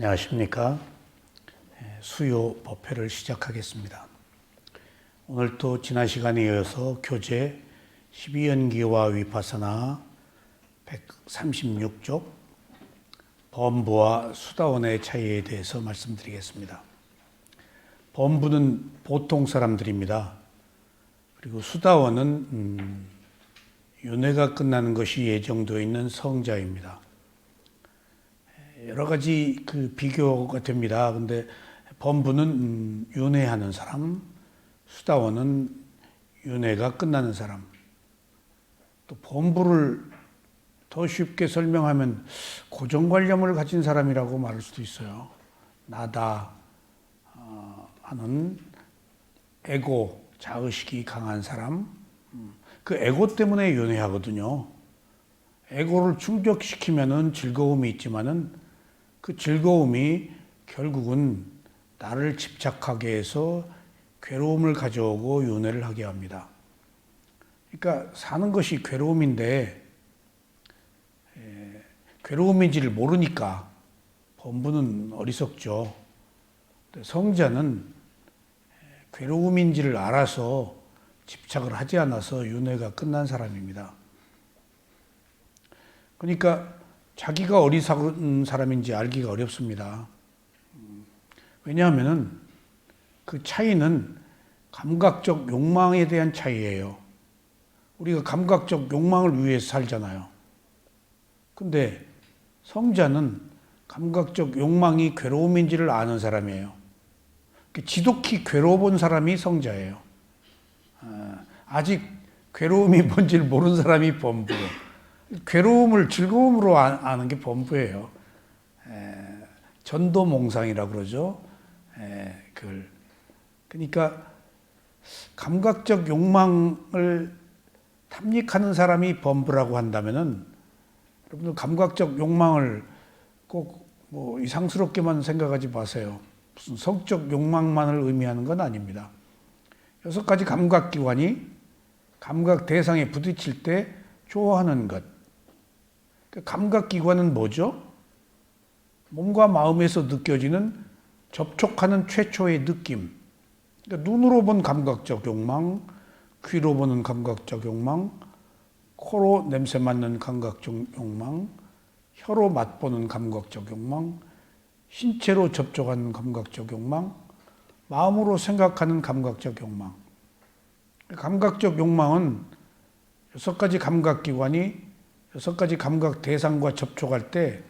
안녕하십니까. 수요 법회를 시작하겠습니다. 오늘 또 지난 시간에 이어서 교재 12연기와 위파사나 136쪽 범부와 수다원의 차이에 대해서 말씀드리겠습니다. 범부는 보통 사람들입니다. 그리고 수다원은 윤회가 끝나는 것이 예정되어 있는 성자입니다. 여러 가지 비교가 됩니다. 근데 범부는 윤회하는 사람, 수다원은 윤회가 끝나는 사람. 또 범부를 더 쉽게 설명하면 고정관념을 가진 사람이라고 말할 수도 있어요. 나다 하는 에고, 자의식이 강한 사람. 그 에고 때문에 윤회하거든요. 에고를 충족시키면은 즐거움이 있지만은 그 즐거움이 결국은 나를 집착하게 해서 괴로움을 가져오고 윤회를 하게 합니다. 그러니까 사는 것이 괴로움인데 괴로움인지를 모르니까 범부는 어리석죠. 성자는 괴로움인지를 알아서 집착을 하지 않아서 윤회가 끝난 사람입니다. 그러니까 자기가 어리석은 사람인지 알기가 어렵습니다. 왜냐하면 그 차이는 감각적 욕망에 대한 차이예요. 우리가 감각적 욕망을 위해서 살잖아요. 근데 성자는 감각적 욕망이 괴로움인지를 아는 사람이에요. 지독히 괴로워본 사람이 성자예요. 아직 괴로움이 뭔지를 모르는 사람이 범부예요. 괴로움을 즐거움으로 아는 게 범부예요. 전도몽상이라고 그러죠. 그러니까 감각적 욕망을 탐닉하는 사람이 범부라고 한다면은 여러분들 감각적 욕망을 꼭 뭐 이상스럽게만 생각하지 마세요. 무슨 성적 욕망만을 의미하는 건 아닙니다. 6가지 감각기관이 감각 대상에 부딪힐 때 좋아하는 것. 감각기관은 뭐죠? 몸과 마음에서 느껴지는 접촉하는 최초의 느낌. 그러니까 눈으로 본 감각적 욕망, 귀로 보는 감각적 욕망, 코로 냄새 맡는 감각적 욕망, 혀로 맛보는 감각적 욕망, 신체로 접촉하는 감각적 욕망, 마음으로 생각하는 감각적 욕망. 감각적 욕망은 6가지 감각기관이 6가지 감각 대상과 접촉할 때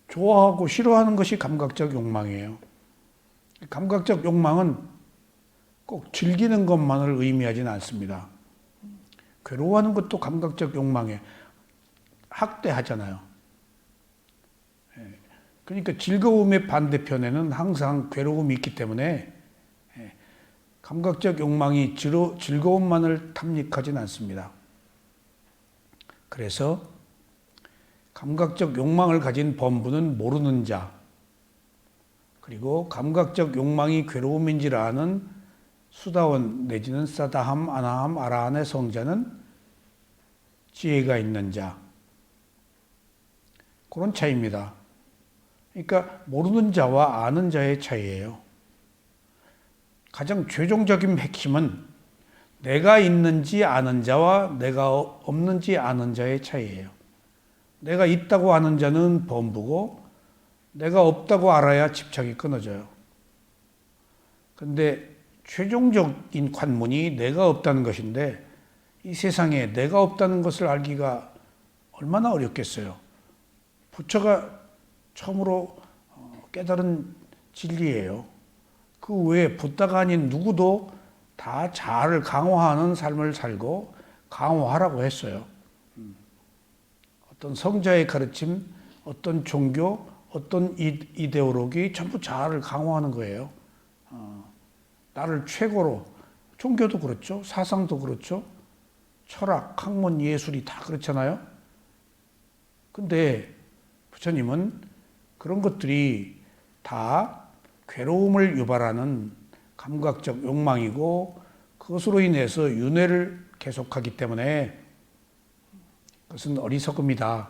좋아하고 싫어하는 것이 감각적 욕망이에요. 감각적 욕망은 꼭 즐기는 것만을 의미하지는 않습니다. 괴로워하는 것도 감각적 욕망에 학대하잖아요. 그러니까 즐거움의 반대편에는 항상 괴로움이 있기 때문에 감각적 욕망이 즐거움만을 탐닉하지는 않습니다. 그래서 감각적 욕망을 가진 범부는 모르는 자, 그리고 감각적 욕망이 괴로움인지를 아는 수다원 내지는 사다함, 아나함, 아라한의 성자는 지혜가 있는 자. 그런 차이입니다. 그러니까 모르는 자와 아는 자의 차이예요. 가장 최종적인 핵심은 내가 있는지 아는 자와 내가 없는지 아는 자의 차이예요. 내가 있다고 아는 자는 범부고 내가 없다고 알아야 집착이 끊어져요. 근데 최종적인 관문이 내가 없다는 것인데 이 세상에 내가 없다는 것을 알기가 얼마나 어렵겠어요. 부처가 처음으로 깨달은 진리예요. 그 외에 붓다가 아닌 누구도 다 자아를 강화하는 삶을 살고 강화하라고 했어요. 어떤 성자의 가르침, 어떤 종교, 어떤 이데올로기 전부 자아를 강화하는 거예요. 나를 최고로, 종교도 그렇죠. 사상도 그렇죠. 철학, 학문, 예술이 다 그렇잖아요. 근데 부처님은 그런 것들이 다 괴로움을 유발하는 감각적 욕망이고 그것으로 인해서 윤회를 계속하기 때문에 그것은 어리석음이다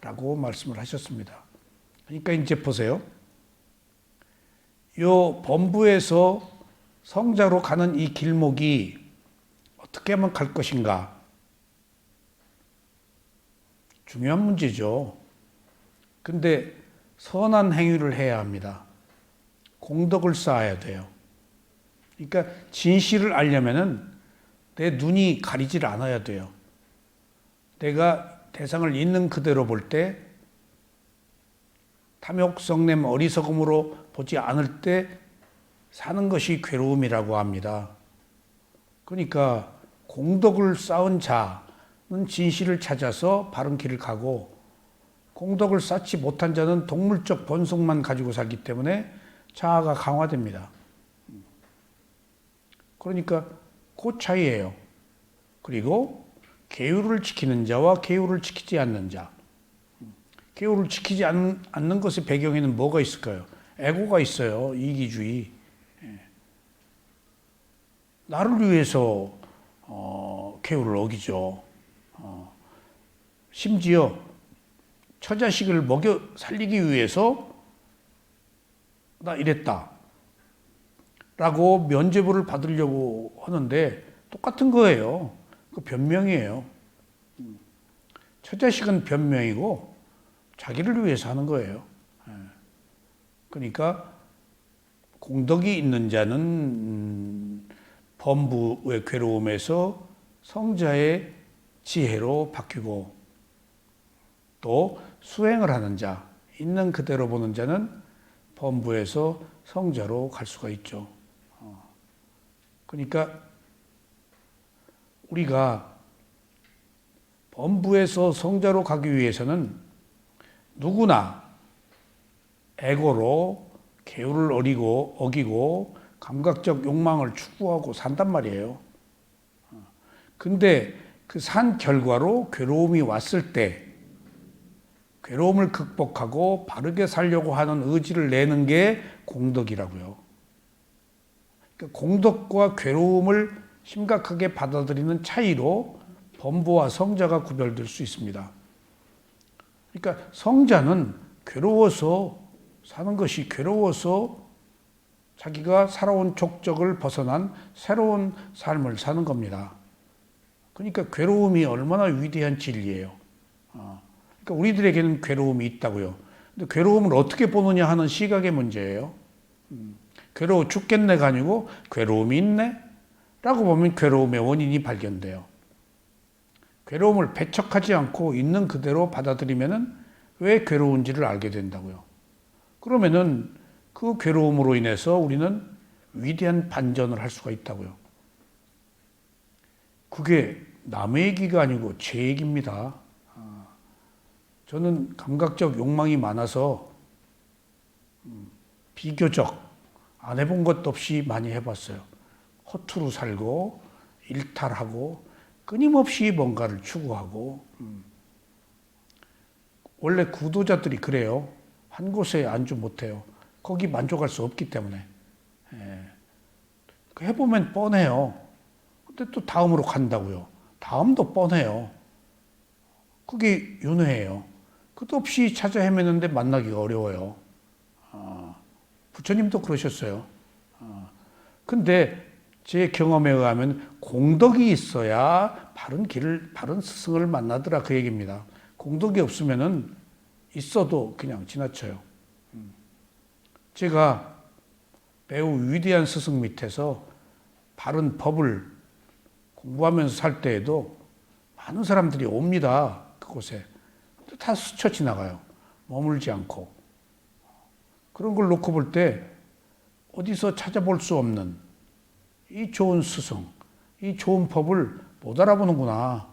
라고 말씀을 하셨습니다. 그러니까 이제 보세요. 요 범부에서 성자로 가는 이 길목이 어떻게 하면 갈 것인가? 중요한 문제죠. 근데 선한 행위를 해야 합니다. 공덕을 쌓아야 돼요. 그러니까 진실을 알려면은 내 눈이 가리질 않아야 돼요. 내가 대상을 있는 그대로 볼 때 탐욕, 성냄, 어리석음으로 보지 않을 때 사는 것이 괴로움이라고 합니다. 그러니까 공덕을 쌓은 자는 진실을 찾아서 바른 길을 가고, 공덕을 쌓지 못한 자는 동물적 본성만 가지고 살기 때문에 자아가 강화됩니다. 그러니까 그 차이예요. 그리고 계율을 지키는 자와 계율을 지키지 않는 자. 계율을 지키지 않는 것의 배경에는 뭐가 있을까요? 에고가 있어요. 이기주의. 나를 위해서 계율을 어기죠. 심지어 처자식을 먹여 살리기 위해서 나 이랬다 라고 면죄부를 받으려고 하는데 똑같은 거예요. 그 변명이에요. 처자식은 변명이고 자기를 위해서 하는 거예요. 그러니까 공덕이 있는 자는 범부의 괴로움에서 성자의 지혜로 바뀌고, 또 수행을 하는 자, 있는 그대로 보는 자는 범부에서 성자로 갈 수가 있죠. 그러니까 우리가 범부에서 성자로 가기 위해서는 누구나 에고로 계율을 어기고 감각적 욕망을 추구하고 산단 말이에요. 근데 그 산 결과로 괴로움이 왔을 때 괴로움을 극복하고 바르게 살려고 하는 의지를 내는 게 공덕이라고요. 그러니까 공덕과 괴로움을 심각하게 받아들이는 차이로 범부와 성자가 구별될 수 있습니다. 그러니까 성자는 괴로워서 사는 것이, 괴로워서 자기가 살아온 족적을 벗어난 새로운 삶을 사는 겁니다. 그러니까 괴로움이 얼마나 위대한 진리예요. 그러니까 우리들에게는 괴로움이 있다고요. 근데 괴로움을 어떻게 보느냐 하는 시각의 문제예요. 괴로워 죽겠네가 아니고 괴로움이 있네? 라고 보면 괴로움의 원인이 발견돼요. 괴로움을 배척하지 않고 있는 그대로 받아들이면은 왜 괴로운지를 알게 된다고요. 그러면은 그 괴로움으로 인해서 우리는 위대한 반전을 할 수가 있다고요. 그게 남의 얘기가 아니고 제 얘기입니다. 저는 감각적 욕망이 많아서 비교적 안 해본 것도 없이 많이 해봤어요. 허투루 살고 일탈하고 끊임없이 뭔가를 추구하고. 원래 구도자들이 그래요. 한 곳에 안주 못해요. 거기 만족할 수 없기 때문에. 해보면 뻔해요. 근데 또 다음으로 간다고요. 다음도 뻔해요. 그게 윤회예요. 끝없이 찾아 헤매는데 만나기가 어려워요. 부처님도 그러셨어요. 근데 제 경험에 의하면 공덕이 있어야 바른 스승을 만나더라, 그 얘기입니다. 공덕이 없으면은 있어도 그냥 지나쳐요. 제가 매우 위대한 스승 밑에서 바른 법을 공부하면서 살 때에도 많은 사람들이 옵니다, 그곳에. 다 스쳐 지나가요. 머물지 않고. 그런 걸 놓고 볼 때 어디서 찾아볼 수 없는 이 좋은 스승, 이 좋은 법을 못 알아보는구나.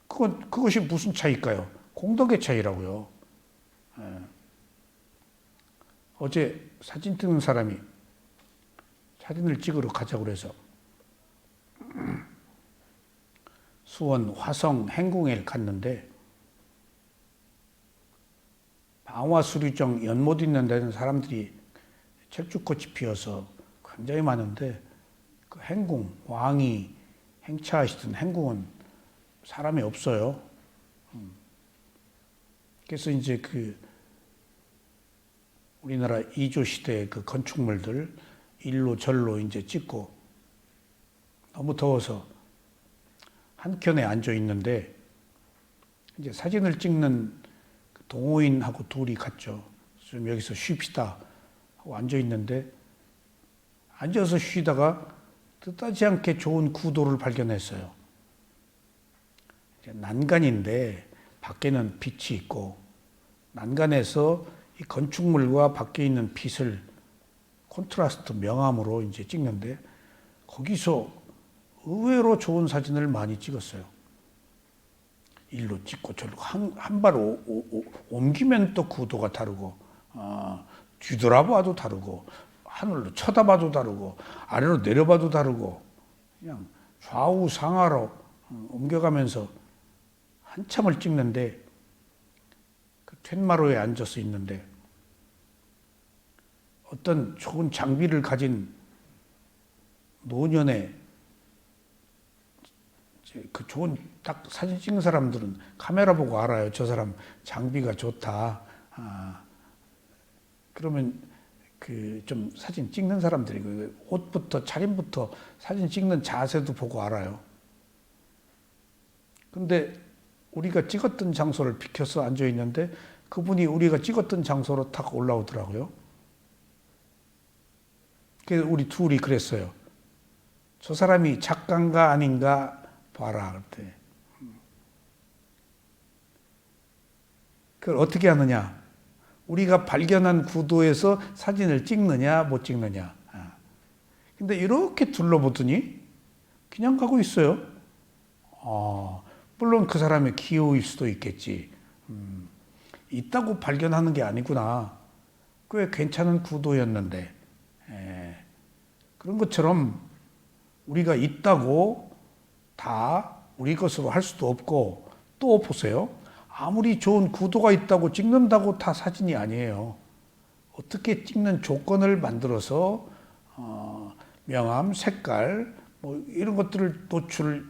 그것이 무슨 차이일까요? 공덕의 차이라고요. 어제 사진 찍는 사람이 사진을 찍으러 가자고 그래서 수원 화성 행궁에 갔는데, 방화수류정 연못 있는 데는 사람들이 철쭉꽃이 피어서 굉장히 많은데, 그 행궁, 왕이 행차하시던 행궁은 사람이 없어요. 그래서 이제 그 우리나라 이조 시대의 그 건축물들 일로 절로 이제 찍고 너무 더워서 한 켠에 앉아 있는데 이제 사진을 찍는 동호인하고 둘이 갔죠. 좀 여기서 쉽시다 하고 앉아 있는데 앉아서 쉬다가 뜻하지 않게 좋은 구도를 발견했어요. 난간인데 밖에는 빛이 있고 난간에서 이 건축물과 밖에 있는 빛을 콘트라스트 명암으로 이제 찍는데 거기서 의외로 좋은 사진을 많이 찍었어요. 일로 찍고 저로 한 발 옮기면 또 구도가 다르고 뒤돌아봐도 다르고 하늘로 쳐다봐도 다르고 아래로 내려봐도 다르고 그냥 좌우 상하로 옮겨가면서 한참을 찍는데 그 툇마루에 앉아서 있는데 어떤 좋은 장비를 가진 노년의 그 좋은 딱 사진 찍는 사람들은 카메라 보고 알아요. 저 사람 장비가 좋다. 그러면 그 좀 사진 찍는 사람들이 옷부터 차림부터 사진 찍는 자세도 보고 알아요. 근데 우리가 찍었던 장소를 비켜서 앉아 있는데 그분이 우리가 찍었던 장소로 탁 올라오더라고요. 그래서 우리 둘이 그랬어요. 저 사람이 작가인가 아닌가 봐라. 그때. 그걸 어떻게 하느냐? 우리가 발견한 구도에서 사진을 찍느냐 못 찍느냐. 근데 이렇게 둘러보더니 그냥 가고 있어요. 물론 그 사람의 기호일 수도 있겠지. 있다고 발견하는 게 아니구나. 꽤 괜찮은 구도였는데. 그런 것처럼 우리가 있다고 다 우리 것으로 할 수도 없고 또 보세요. 아무리 좋은 구도가 있다고 찍는다고 다 사진이 아니에요. 어떻게 찍는 조건을 만들어서 명암, 색깔 뭐 이런 것들을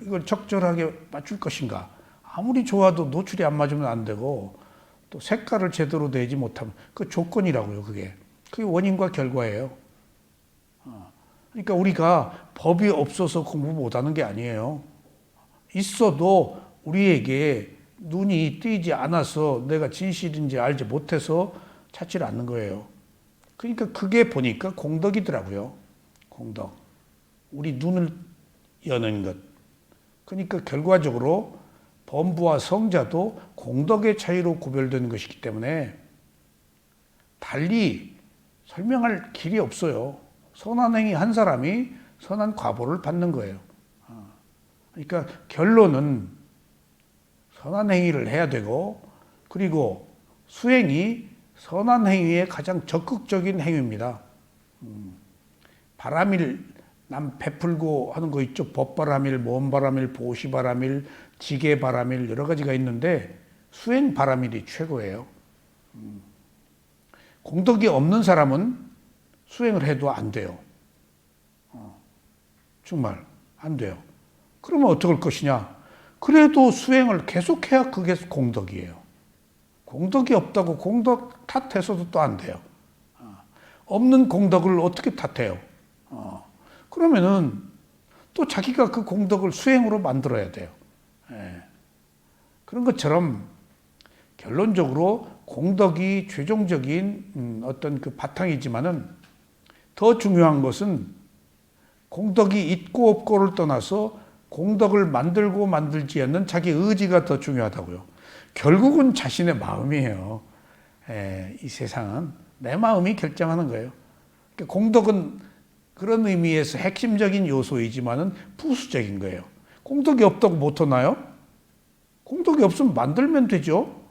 이걸 적절하게 맞출 것인가. 아무리 좋아도 노출이 안 맞으면 안 되고 또 색깔을 제대로 내지 못하면 그 조건이라고요. 그게 원인과 결과예요. 그러니까 우리가 법이 없어서 공부 못하는 게 아니에요. 있어도 우리에게 눈이 띄지 않아서 내가 진실인지 알지 못해서 찾지를 않는 거예요. 그러니까 그게 보니까 공덕이더라고요. 공덕. 우리 눈을 여는 것. 그러니까 결과적으로 범부와 성자도 공덕의 차이로 구별되는 것이기 때문에 달리 설명할 길이 없어요. 선한 행위 한 사람이 선한 과보를 받는 거예요. 그러니까 결론은 선한 행위를 해야 되고 그리고 수행이 선한 행위의 가장 적극적인 행위입니다. 바람일 남 베풀고 하는 거 있죠. 법바람일, 몸바람일, 보시바람일, 지게바람일 여러 가지가 있는데 수행바람일이 최고예요. 공덕이 없는 사람은 수행을 해도 안 돼요. 정말 안 돼요. 그러면 어떻게 할 것이냐? 그래도 수행을 계속해야 그게 공덕이에요. 공덕이 없다고 공덕 탓해서도 또 안 돼요. 없는 공덕을 어떻게 탓해요? 그러면은 또 자기가 그 공덕을 수행으로 만들어야 돼요. 그런 것처럼 결론적으로 공덕이 최종적인 어떤 그 바탕이지만은 더 중요한 것은 공덕이 있고 없고를 떠나서 공덕을 만들고 만들지 않는 자기 의지가 더 중요하다고요. 결국은 자신의 마음이에요. 이 세상은 내 마음이 결정하는 거예요. 그러니까 공덕은 그런 의미에서 핵심적인 요소이지만은 부수적인 거예요. 공덕이 없다고 못 하나요? 공덕이 없으면 만들면 되죠.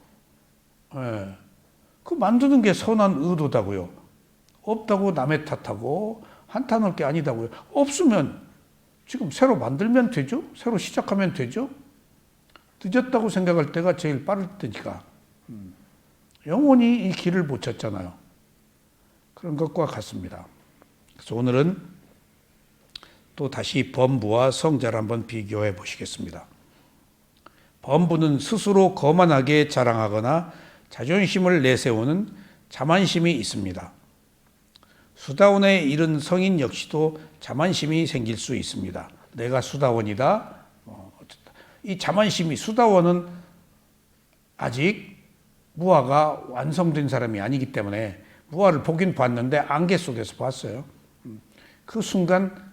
그 만드는 게 선한 의도다고요. 없다고 남의 탓하고 한탄할 게 아니다고요. 없으면 지금 새로 만들면 되죠. 새로 시작하면 되죠. 늦었다고 생각할 때가 제일 빠를 때니까. 영원히 이 길을 못 찾잖아요. 그런 것과 같습니다. 그래서 오늘은 또 다시 범부와 성자를 한번 비교해 보시겠습니다. 범부는 스스로 거만하게 자랑하거나 자존심을 내세우는 자만심이 있습니다. 수다원에 이른 성인 역시도 자만심이 생길 수 있습니다. 내가 수다원이다. 이 자만심이, 수다원은 아직 무아가 완성된 사람이 아니기 때문에 무아를 보긴 봤는데 안개 속에서 봤어요. 그 순간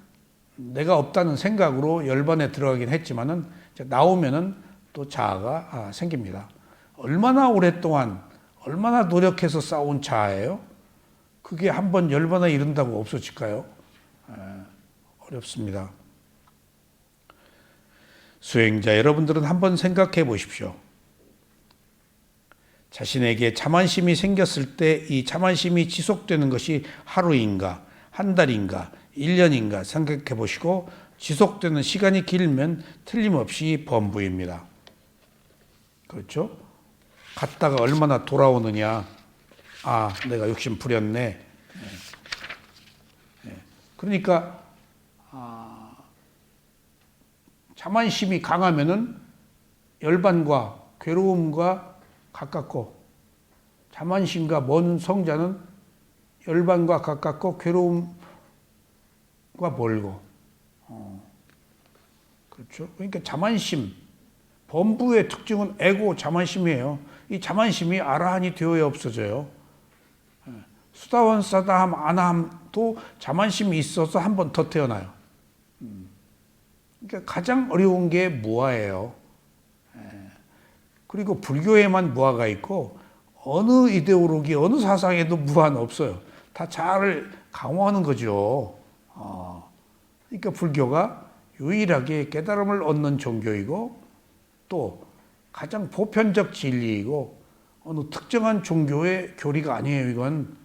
내가 없다는 생각으로 열반에 들어가긴 했지만은 나오면은 또 자아가 생깁니다. 얼마나 오랫동안 얼마나 노력해서 쌓아온 자아예요? 그게 한번 열반에 이른다고 없어질까요? 어렵습니다. 수행자 여러분들은 한번 생각해 보십시오. 자신에게 자만심이 생겼을 때 이 자만심이 지속되는 것이 하루인가, 한 달인가, 1년인가 생각해 보시고 지속되는 시간이 길면 틀림없이 범부입니다. 그렇죠? 갔다가 얼마나 돌아오느냐. 아, 내가 욕심 부렸네. 그러니까 자만심이 강하면은 열반과 괴로움과 가깝고, 자만심과 먼 성자는 열반과 가깝고 괴로움과 멀고. 그렇죠? 그러니까 자만심, 범부의 특징은 애고 자만심이에요. 이 자만심이 아라한이 되어야 없어져요. 수다원 사다함 아나함도 자만심이 있어서 한 번 더 태어나요. 그러니까 가장 어려운 게 무아예요. 그리고 불교에만 무아가 있고 어느 이데올로기, 어느 사상에도 무아는 없어요. 다 자아를 강화하는 거죠. 그러니까 불교가 유일하게 깨달음을 얻는 종교이고 또 가장 보편적 진리이고 어느 특정한 종교의 교리가 아니에요. 이건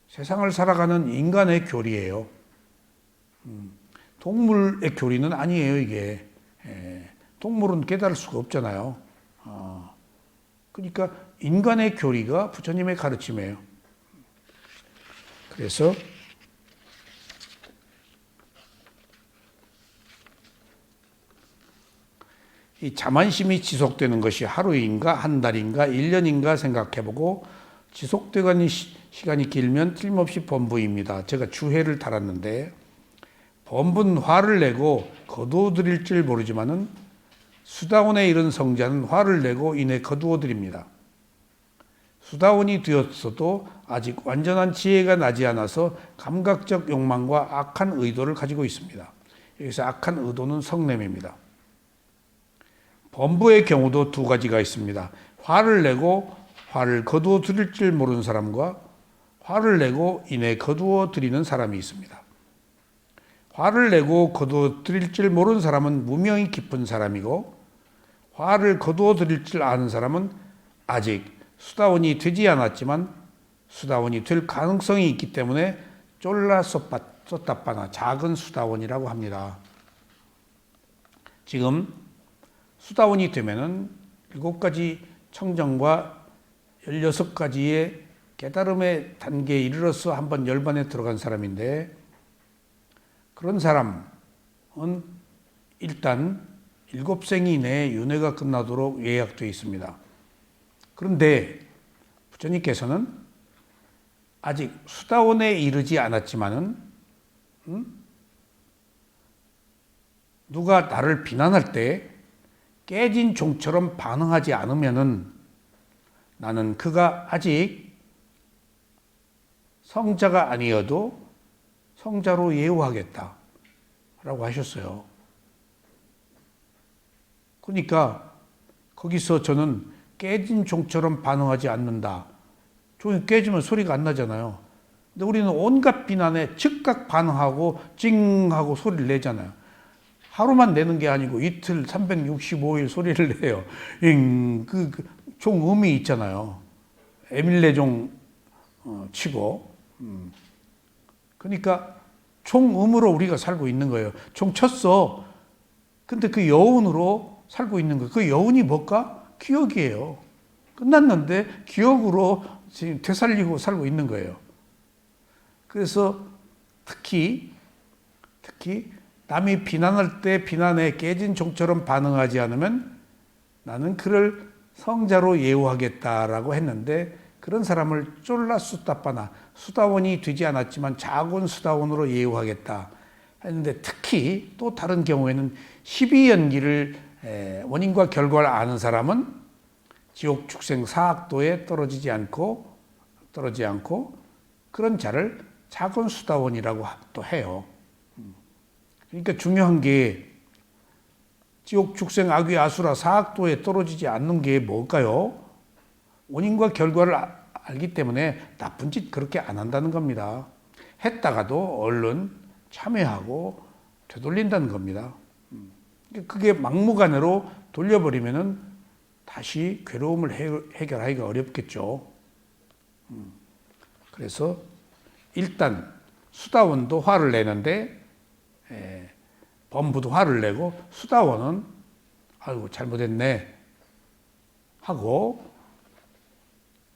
세상을 살아가는 인간의 교리예요. 동물의 교리는 아니에요. 이게 동물은 깨달을 수가 없잖아요. 그러니까 인간의 교리가 부처님의 가르침이에요. 그래서 이 자만심이 지속되는 것이 하루인가 한 달인가 1년인가 생각해보고 지속되는 시간이 길면 틀림없이 범부입니다. 제가 주해를 달았는데 범부는 화를 내고 거두어드릴 줄 모르지만은 수다원에 이른 성자는 화를 내고 이내 거두어드립니다. 수다원이 되었어도 아직 완전한 지혜가 나지 않아서 감각적 욕망과 악한 의도를 가지고 있습니다. 여기서 악한 의도는 성냄입니다. 범부의 경우도 두 가지가 있습니다. 화를 내고 화를 거두어 드릴 줄 모르는 사람과 화를 내고 이내 거두어 드리는 사람이 있습니다. 화를 내고 거두어 드릴 줄 모르는 사람은 무명이 깊은 사람이고 화를 거두어 드릴 줄 아는 사람은 아직 수다원이 되지 않았지만 수다원이 될 가능성이 있기 때문에 쫄라 쏟다빠나 작은 수다원이라고 합니다. 지금 수다원이 되면은 7가지 청정과 16가지의 깨달음의 단계에 이르러서 한번 열반에 들어간 사람인데 그런 사람은 일단 7생 이내에 윤회가 끝나도록 예약되어 있습니다. 그런데 부처님께서는 아직 수다원에 이르지 않았지만은 누가 나를 비난할 때 깨진 종처럼 반응하지 않으면은 나는 그가 아직 성자가 아니어도 성자로 예우하겠다 라고 하셨어요. 그러니까 거기서 저는 깨진 종처럼 반응하지 않는다. 종이 깨지면 소리가 안 나잖아요. 근데 우리는 온갖 비난에 즉각 반응하고 찡하고 소리를 내잖아요. 하루만 내는 게 아니고 이틀 365일 소리를 내요. 종 음이 있잖아요. 에밀레종 치고. 그러니까 종 음으로 우리가 살고 있는 거예요. 종 쳤어. 근데 그 여운으로 살고 있는 거예요. 그 여운이 뭘까? 기억이에요. 끝났는데 기억으로 지금 되살리고 살고 있는 거예요. 그래서 특히 남이 비난할 때 비난에 깨진 종처럼 반응하지 않으면 나는 그를 성자로 예우하겠다라고 했는데 그런 사람을 쫄라 수다빠나 수다원이 되지 않았지만 작은 수다원으로 예우하겠다 했는데 특히 또 다른 경우에는 12연기를 원인과 결과를 아는 사람은 지옥 축생 사악도에 떨어지지 않고 그런 자를 작은 수다원이라고 또 해요. 그러니까 중요한 게 지옥 축생 악귀 아수라 사악도에 떨어지지 않는 게 뭘까요? 원인과 결과를 알기 때문에 나쁜 짓 그렇게 안 한다는 겁니다. 했다가도 얼른 참회하고 되돌린다는 겁니다. 그게 막무가내로 돌려버리면은 다시 괴로움을 해결하기가 어렵겠죠. 그래서 일단 수다원도 화를 내는데 범부도 화를 내고 수다원은 아이고 잘못했네 하고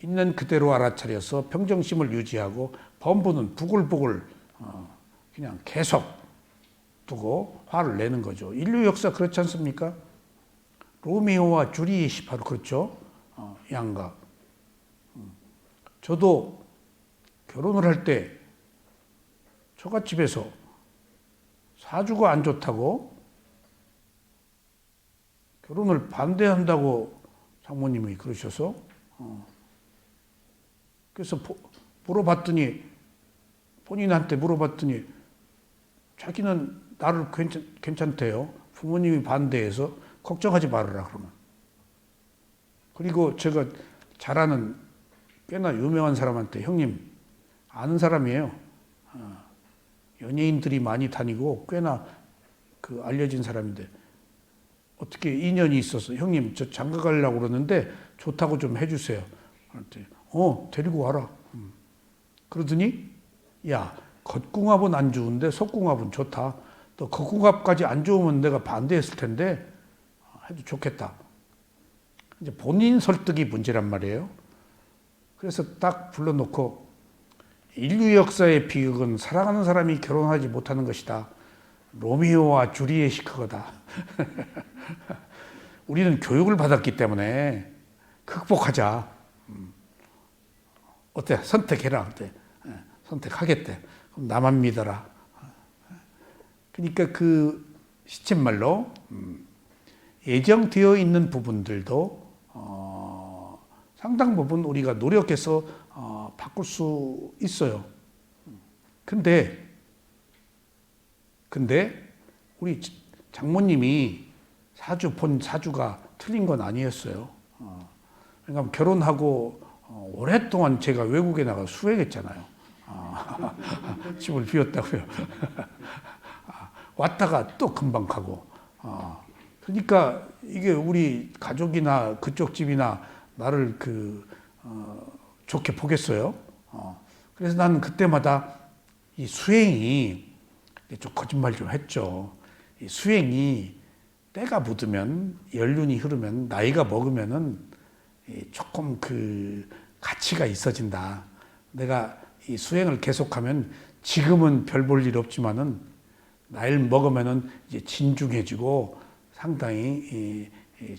있는 그대로 알아차려서 평정심을 유지하고 범부는 부글부글 그냥 계속 두고 화를 내는 거죠. 인류 역사 그렇지 않습니까? 로미오와 줄리엣이 바로 그렇죠. 양가. 저도 결혼을 할 때 처갓집에서 사주가 안 좋다고 결혼을 반대한다고 장모님이 그러셔서 그래서 물어봤더니 본인한테 물어봤더니 자기는 나를 괜찮대요. 부모님이 반대해서 걱정하지 말아라 그러면. 그리고 제가 잘 아는 꽤나 유명한 사람한테 형님 아는 사람이에요. 연예인들이 많이 다니고 꽤나 그 알려진 사람인데 어떻게 인연이 있어서 형님 저 장가 가려고 그러는데 좋다고 좀 해주세요. 한테 데리고 와라. 그러더니 야 겉궁합은 안 좋은데 속궁합은 좋다. 또 겉궁합까지 안 좋으면 내가 반대했을 텐데 해도 좋겠다. 이제 본인 설득이 문제란 말이에요. 그래서 딱 불러놓고 인류 역사의 비극은 사랑하는 사람이 결혼하지 못하는 것이다. 로미오와 줄리엣이 그거다. 우리는 교육을 받았기 때문에 극복하자. 어때? 선택해라. 어때? 선택하겠대. 그럼 나만 믿어라. 그러니까 그 시쳇말로 예정되어 있는 부분들도 상당 부분 우리가 노력해서 바꿀 수 있어요. 근데 우리 장모님이 본 사주가 틀린 건 아니었어요. 그러니까 결혼하고 오랫동안 제가 외국에 나가 수행했잖아요. 집을 비웠다고요. 왔다가 또 금방 가고. 그러니까 이게 우리 가족이나 그쪽 집이나 나를 좋게 보겠어요. 그래서 나는 그때마다 이 수행이 좀 거짓말 좀 했죠. 이 수행이 때가 묻으면 연륜이 흐르면 나이가 먹으면은 조금 그 가치가 있어진다. 내가 이 수행을 계속하면 지금은 별 볼 일 없지만은 나이를 먹으면은 이제 진중해지고 상당히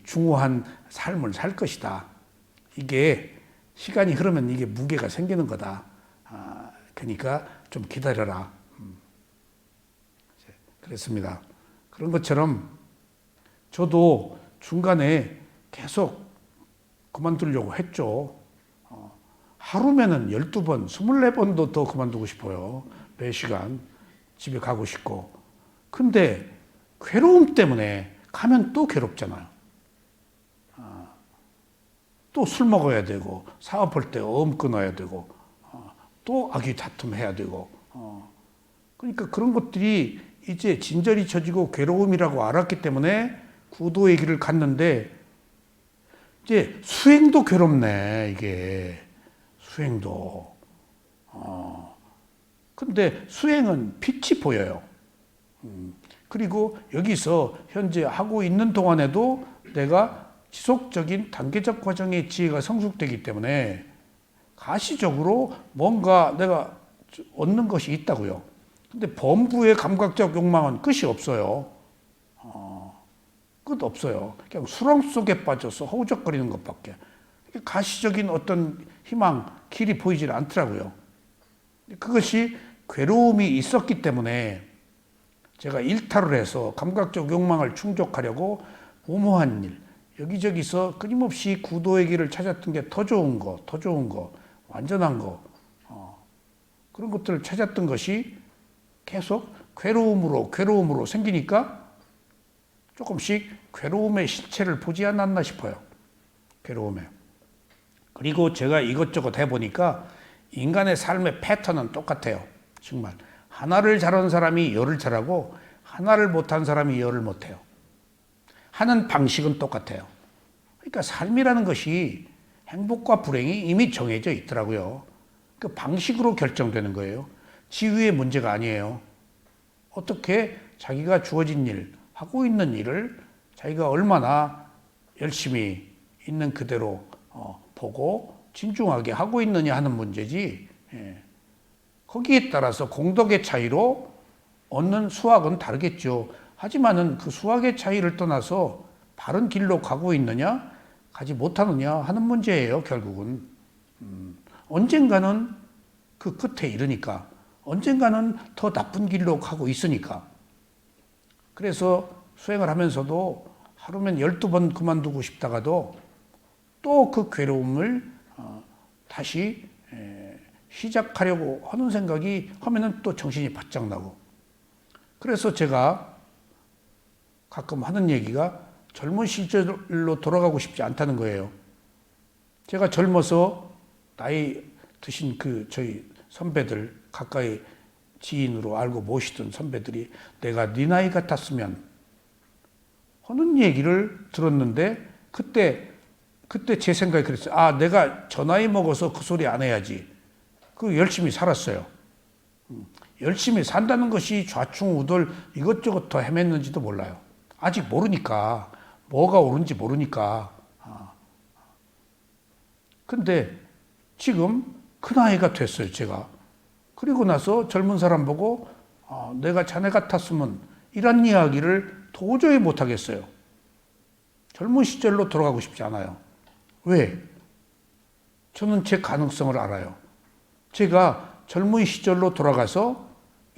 중후한 삶을 살 것이다. 이게 시간이 흐르면 이게 무게가 생기는 거다. 그러니까 좀 기다려라. 그랬습니다. 그런 것처럼 저도 중간에 계속 그만두려고 했죠. 하루면은 12번, 24번도 더 그만두고 싶어요. 매 시간 집에 가고 싶고. 근데 괴로움 때문에 가면 또 괴롭잖아요. 또 술 먹어야 되고, 사업할 때 끊어야 되고, 또 악의 다툼해야 되고. 그러니까 그런 것들이 이제 진절이 쳐지고 괴로움이라고 알았기 때문에 구도의 길을 갔는데, 이제 수행도 괴롭네, 이게. 수행도. 근데 수행은 빛이 보여요. 그리고 여기서 현재 하고 있는 동안에도 내가 지속적인 단계적 과정의 지혜가 성숙되기 때문에 가시적으로 뭔가 내가 얻는 것이 있다고요. 근데 범부의 감각적 욕망은 끝이 없어요. 그것도 없어요. 그냥 수렁 속에 빠져서 허우적거리는 것밖에. 가시적인 어떤 희망, 길이 보이질 않더라고요. 그것이 괴로움이 있었기 때문에 제가 일탈을 해서 감각적 욕망을 충족하려고 무모한 일, 여기저기서 끊임없이 구도의 길을 찾았던 게 더 좋은 거, 더 좋은 거, 완전한 거, 그런 것들을 찾았던 것이 계속 괴로움으로 생기니까 조금씩 괴로움의 실체를 보지 않았나 싶어요. 괴로움에. 그리고 제가 이것저것 해보니까 인간의 삶의 패턴은 똑같아요. 정말. 하나를 잘하는 사람이 열을 잘하고 하나를 못한 사람이 열을 못해요. 하는 방식은 똑같아요. 그러니까 삶이라는 것이 행복과 불행이 이미 정해져 있더라고요. 그 방식으로 결정되는 거예요. 지위의 문제가 아니에요. 어떻게 자기가 주어진 일, 하고 있는 일을 자기가 얼마나 열심히 있는 그대로 보고 진중하게 하고 있느냐 하는 문제지. 거기에 따라서 공덕의 차이로 얻는 수확은 다르겠죠. 하지만은 그 수확의 차이를 떠나서 바른 길로 가고 있느냐, 가지 못하느냐 하는 문제예요, 결국은. 언젠가는 그 끝에 이르니까, 언젠가는 더 나쁜 길로 가고 있으니까. 그래서 수행을 하면서도 하루면 12번 그만두고 싶다가도 또 그 괴로움을 다시 시작하려고 하는 생각이 하면은 또 정신이 바짝 나고. 그래서 제가 가끔 하는 얘기가 젊은 시절로 돌아가고 싶지 않다는 거예요. 제가 젊어서 나이 드신 저희 선배들, 가까이 지인으로 알고 모시던 선배들이 내가 네 나이 같았으면 하는 얘기를 들었는데 그때 제 생각이 그랬어요. 아, 내가 저 나이 먹어서 그 소리 안 해야지. 그 열심히 살았어요. 열심히 산다는 것이 좌충우돌 이것저것 더 헤맸는지도 몰라요. 아직 모르니까. 뭐가 옳은지 모르니까. 근데 지금 그 나이가 됐어요, 제가. 그리고 나서 젊은 사람 보고 내가 자네 같았으면 이런 이야기를 도저히 못하겠어요. 젊은 시절로 돌아가고 싶지 않아요. 왜? 저는 제 가능성을 알아요. 제가 젊은 시절로 돌아가서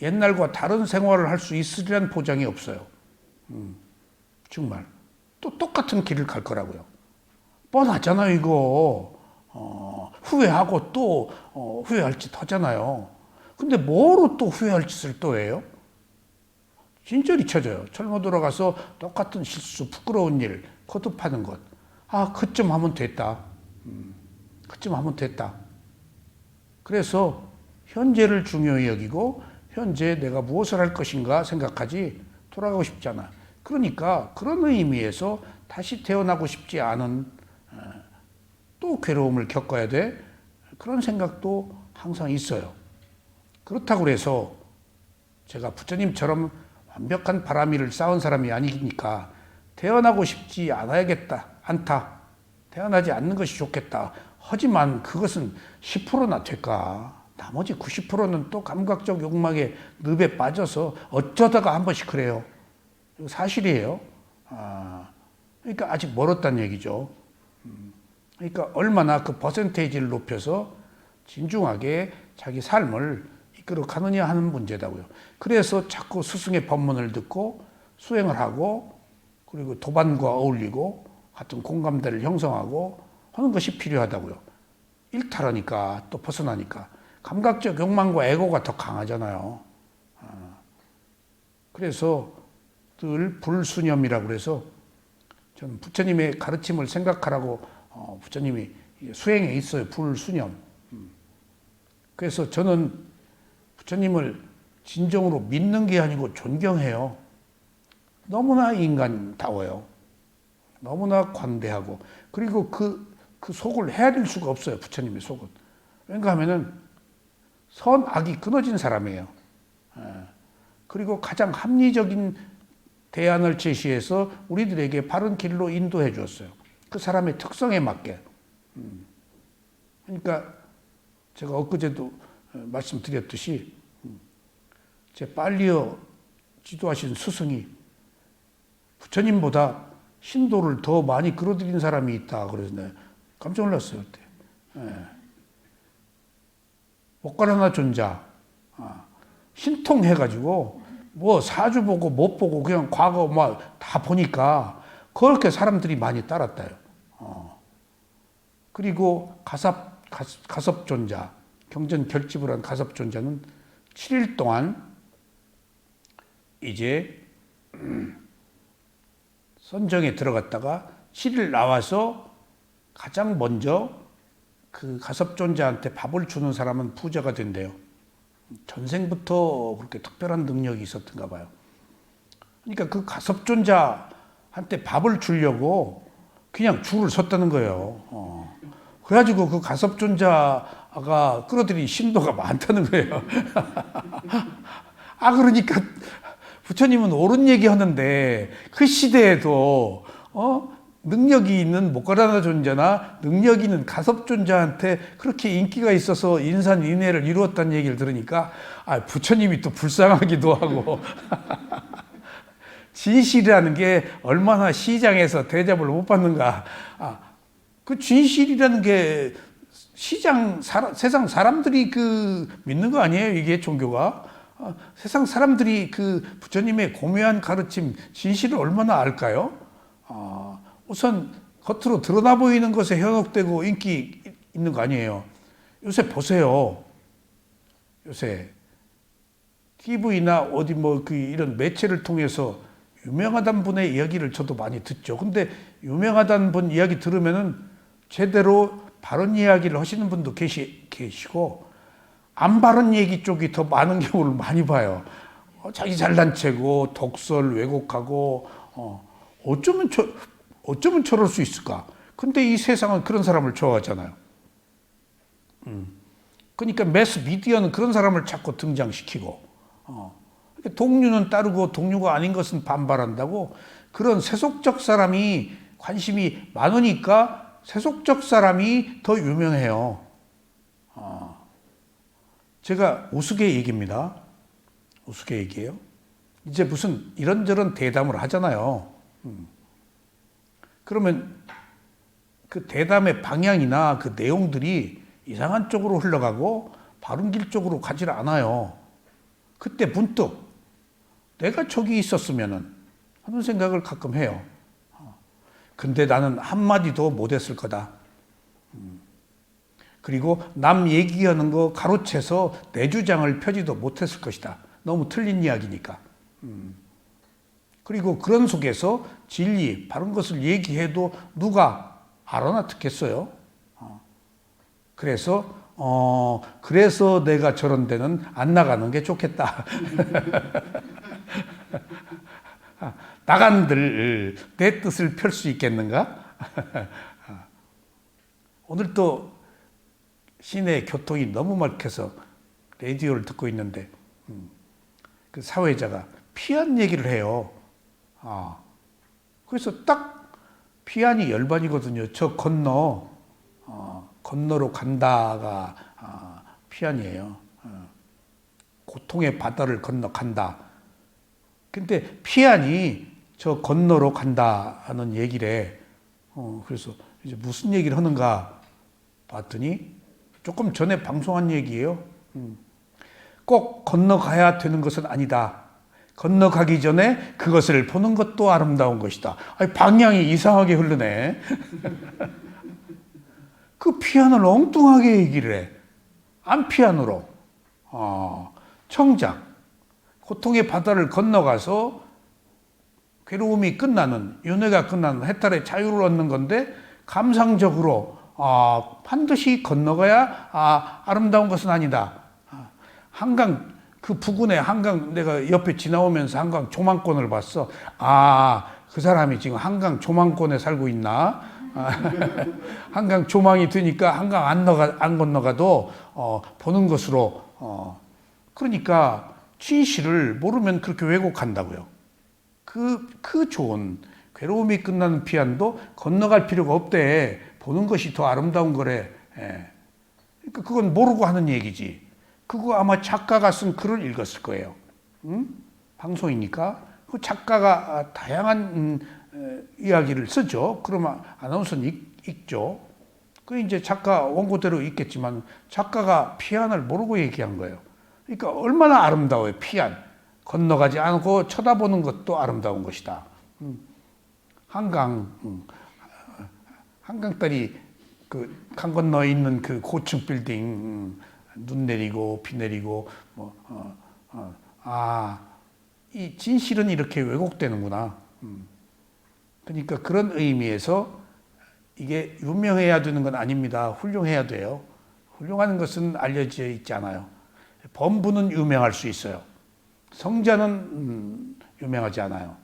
옛날과 다른 생활을 할 수 있으리란 보장이 없어요. 정말. 또 똑같은 길을 갈 거라고요. 뻔하잖아요, 이거. 후회하고 또 후회할 짓 하잖아요. 근데 뭐로 또 후회할 짓을 또 해요? 진짜리 쳐져요. 젊어 돌아가서 똑같은 실수, 부끄러운 일, 거듭하는 것. 아, 그쯤 하면 됐다. 그쯤 하면 됐다. 그래서 현재를 중요히 여기고 현재 내가 무엇을 할 것인가 생각하지 돌아가고 싶지 않아. 그러니까 그런 의미에서 다시 태어나고 싶지 않은 또 괴로움을 겪어야 돼. 그런 생각도 항상 있어요. 그렇다고 해서 제가 부처님처럼 완벽한 바람이를 쌓은 사람이 아니니까 태어나고 싶지 않다. 태어나지 않는 것이 좋겠다. 하지만 그것은 10%나 될까? 나머지 90%는 또 감각적 욕망의 늪에 빠져서 어쩌다가 한 번씩 그래요. 이거 사실이에요. 그러니까 아직 멀었다는 얘기죠. 그러니까 얼마나 그 퍼센테이지를 높여서 진중하게 자기 삶을 이끌어 가느냐 하는 문제다고요. 그래서 자꾸 스승의 법문을 듣고 수행을 하고 그리고 도반과 어울리고 같은 공감대를 형성하고 하는 것이 필요하다고요. 일탈하니까 또 벗어나니까 감각적 욕망과 에고가 더 강하잖아요. 그래서 늘 불수념이라고 그래서 저는 부처님의 가르침을 생각하라고 부처님이 수행에 있어요. 불수념. 그래서 저는 부처님을 진정으로 믿는 게 아니고 존경해요. 너무나 인간다워요. 너무나 관대하고 그리고 그 속을 헤아릴 수가 없어요. 부처님의 속은. 왜냐 하면은 선악이 끊어진 사람이에요. 그리고 가장 합리적인 대안을 제시해서 우리들에게 바른 길로 인도해 주었어요. 그 사람의 특성에 맞게. 그러니까 제가 엊그제도 말씀드렸듯이 제 빨리어 지도하신 스승이 부처님보다 신도를 더 많이 끌어들인 사람이 있다. 그래서 내가 깜짝 놀랐어요, 그때. 목가라나 존자. 신통해가지고, 뭐 사주 보고 못 보고 그냥 과거 막 다 보니까 그렇게 사람들이 많이 따랐다요. 그리고 가섭존자, 경전 결집을 한 가섭존자는 7일 동안 이제 선정에 들어갔다가 7일 나와서 가장 먼저 그 가섭존자한테 밥을 주는 사람은 부자가 된대요. 전생부터 그렇게 특별한 능력이 있었던가 봐요. 그러니까 그 가섭존자한테 밥을 주려고 그냥 줄을 섰다는 거예요. 그래가지고 그 가섭존자가 끌어들인 신도가 많다는 거예요. 그러니까 부처님은 옳은 얘기 하는데 그 시대에도 능력이 있는 목가라나 존자나 능력이 있는 가섭존자한테 그렇게 인기가 있어서 인산인해를 이루었다는 얘기를 들으니까 부처님이 또 불쌍하기도 하고 진실이라는 게 얼마나 시장에서 대접을 못 받는가. 그 진실이라는 게 세상 사람들이 믿는 거 아니에요? 이게 종교가? 세상 사람들이 부처님의 고묘한 가르침, 진실을 얼마나 알까요? 우선 겉으로 드러나 보이는 것에 현혹되고 인기 있는 거 아니에요. 요새 보세요. 요새 TV나 어디 이런 매체를 통해서 유명하다는 분의 이야기를 저도 많이 듣죠. 근데 유명하다는 분 이야기 들으면은 제대로 바른 이야기를 하시는 분도 계시고 안 바른 얘기 쪽이 더 많은 경우를 많이 봐요. 자기 잘난 체고 독설 왜곡하고 어쩌면 저럴 수 있을까? 근데 이 세상은 그런 사람을 좋아하잖아요. 그러니까 매스 미디어는 그런 사람을 자꾸 등장시키고 동류는 따르고 동류가 아닌 것은 반발한다고 그런 세속적 사람이 관심이 많으니까 세속적 사람이 더 유명해요. 제가 우스개 얘기입니다. 우스개 얘기예요. 이제 무슨 이런저런 대담을 하잖아요. 그러면 그 대담의 방향이나 그 내용들이 이상한 쪽으로 흘러가고 바른 길 쪽으로 가질 않아요. 그때 문득 내가 저기 있었으면은 하는 생각을 가끔 해요. 근데 나는 한마디도 못했을 거다. 그리고 남 얘기하는 거 가로채서 내 주장을 펴지도 못했을 것이다. 너무 틀린 이야기니까. 그리고 그런 속에서 진리, 바른 것을 얘기해도 누가 알아나 듣겠어요? 그래서 내가 저런 데는 안 나가는 게 좋겠다. 나간들 내 뜻을 펼 수 있겠는가? 오늘 또 시내 교통이 너무 막혀서 라디오를 듣고 있는데 그 사회자가 피한 얘기를 해요. 그래서 딱 피안이 열반이거든요. 저 건너로 간다가 피안이에요. 고통의 바다를 건너 간다. 근데 피안이 저 건너로 간다 하는 얘기래. 그래서 이제 무슨 얘기를 하는가 봤더니 조금 전에 방송한 얘기예요. 꼭 건너가야 되는 것은 아니다. 건너가기 전에 그것을 보는 것도 아름다운 것이다. 방향이 이상하게 흐르네. 그 피안을 엉뚱하게 얘기를 해. 안 피안으로. 청작. 고통의 바다를 건너가서 괴로움이 끝나는, 윤회가 끝나는 해탈의 자유를 얻는 건데 감상적으로 반드시 건너가야 아름다운 것은 아니다. 한강 그 부근에 한강 내가 옆에 지나오면서 한강 조망권을 봤어. 그 사람이 지금 한강 조망권에 살고 있나? 한강 조망이 드니까 한강 안 건너가도 보는 것으로. 그러니까 진실을 모르면 그렇게 왜곡한다고요. 그 좋은 괴로움이 끝나는 피안도 건너갈 필요가 없대. 보는 것이 더 아름다운 거래. 그러니까 그건 모르고 하는 얘기지. 그거 아마 작가가 쓴 글을 읽었을 거예요. 방송이니까. 그 작가가 다양한 이야기를 쓰죠. 그러면 아나운서는 읽죠. 그 이제 작가 원고대로 읽겠지만 작가가 피안을 모르고 얘기한 거예요. 그러니까 얼마나 아름다워요. 피안. 건너가지 않고 쳐다보는 것도 아름다운 것이다. 한강다리 그 강 건너 있는 그 고층 빌딩 눈 내리고 비 내리고 이 진실은 이렇게 왜곡되는구나. 그러니까 그런 의미에서 이게 유명해야 되는 건 아닙니다. 훌륭해야 돼요. 훌륭한 것은 알려져 있지 않아요. 범부는 유명할 수 있어요. 성자는 유명하지 않아요.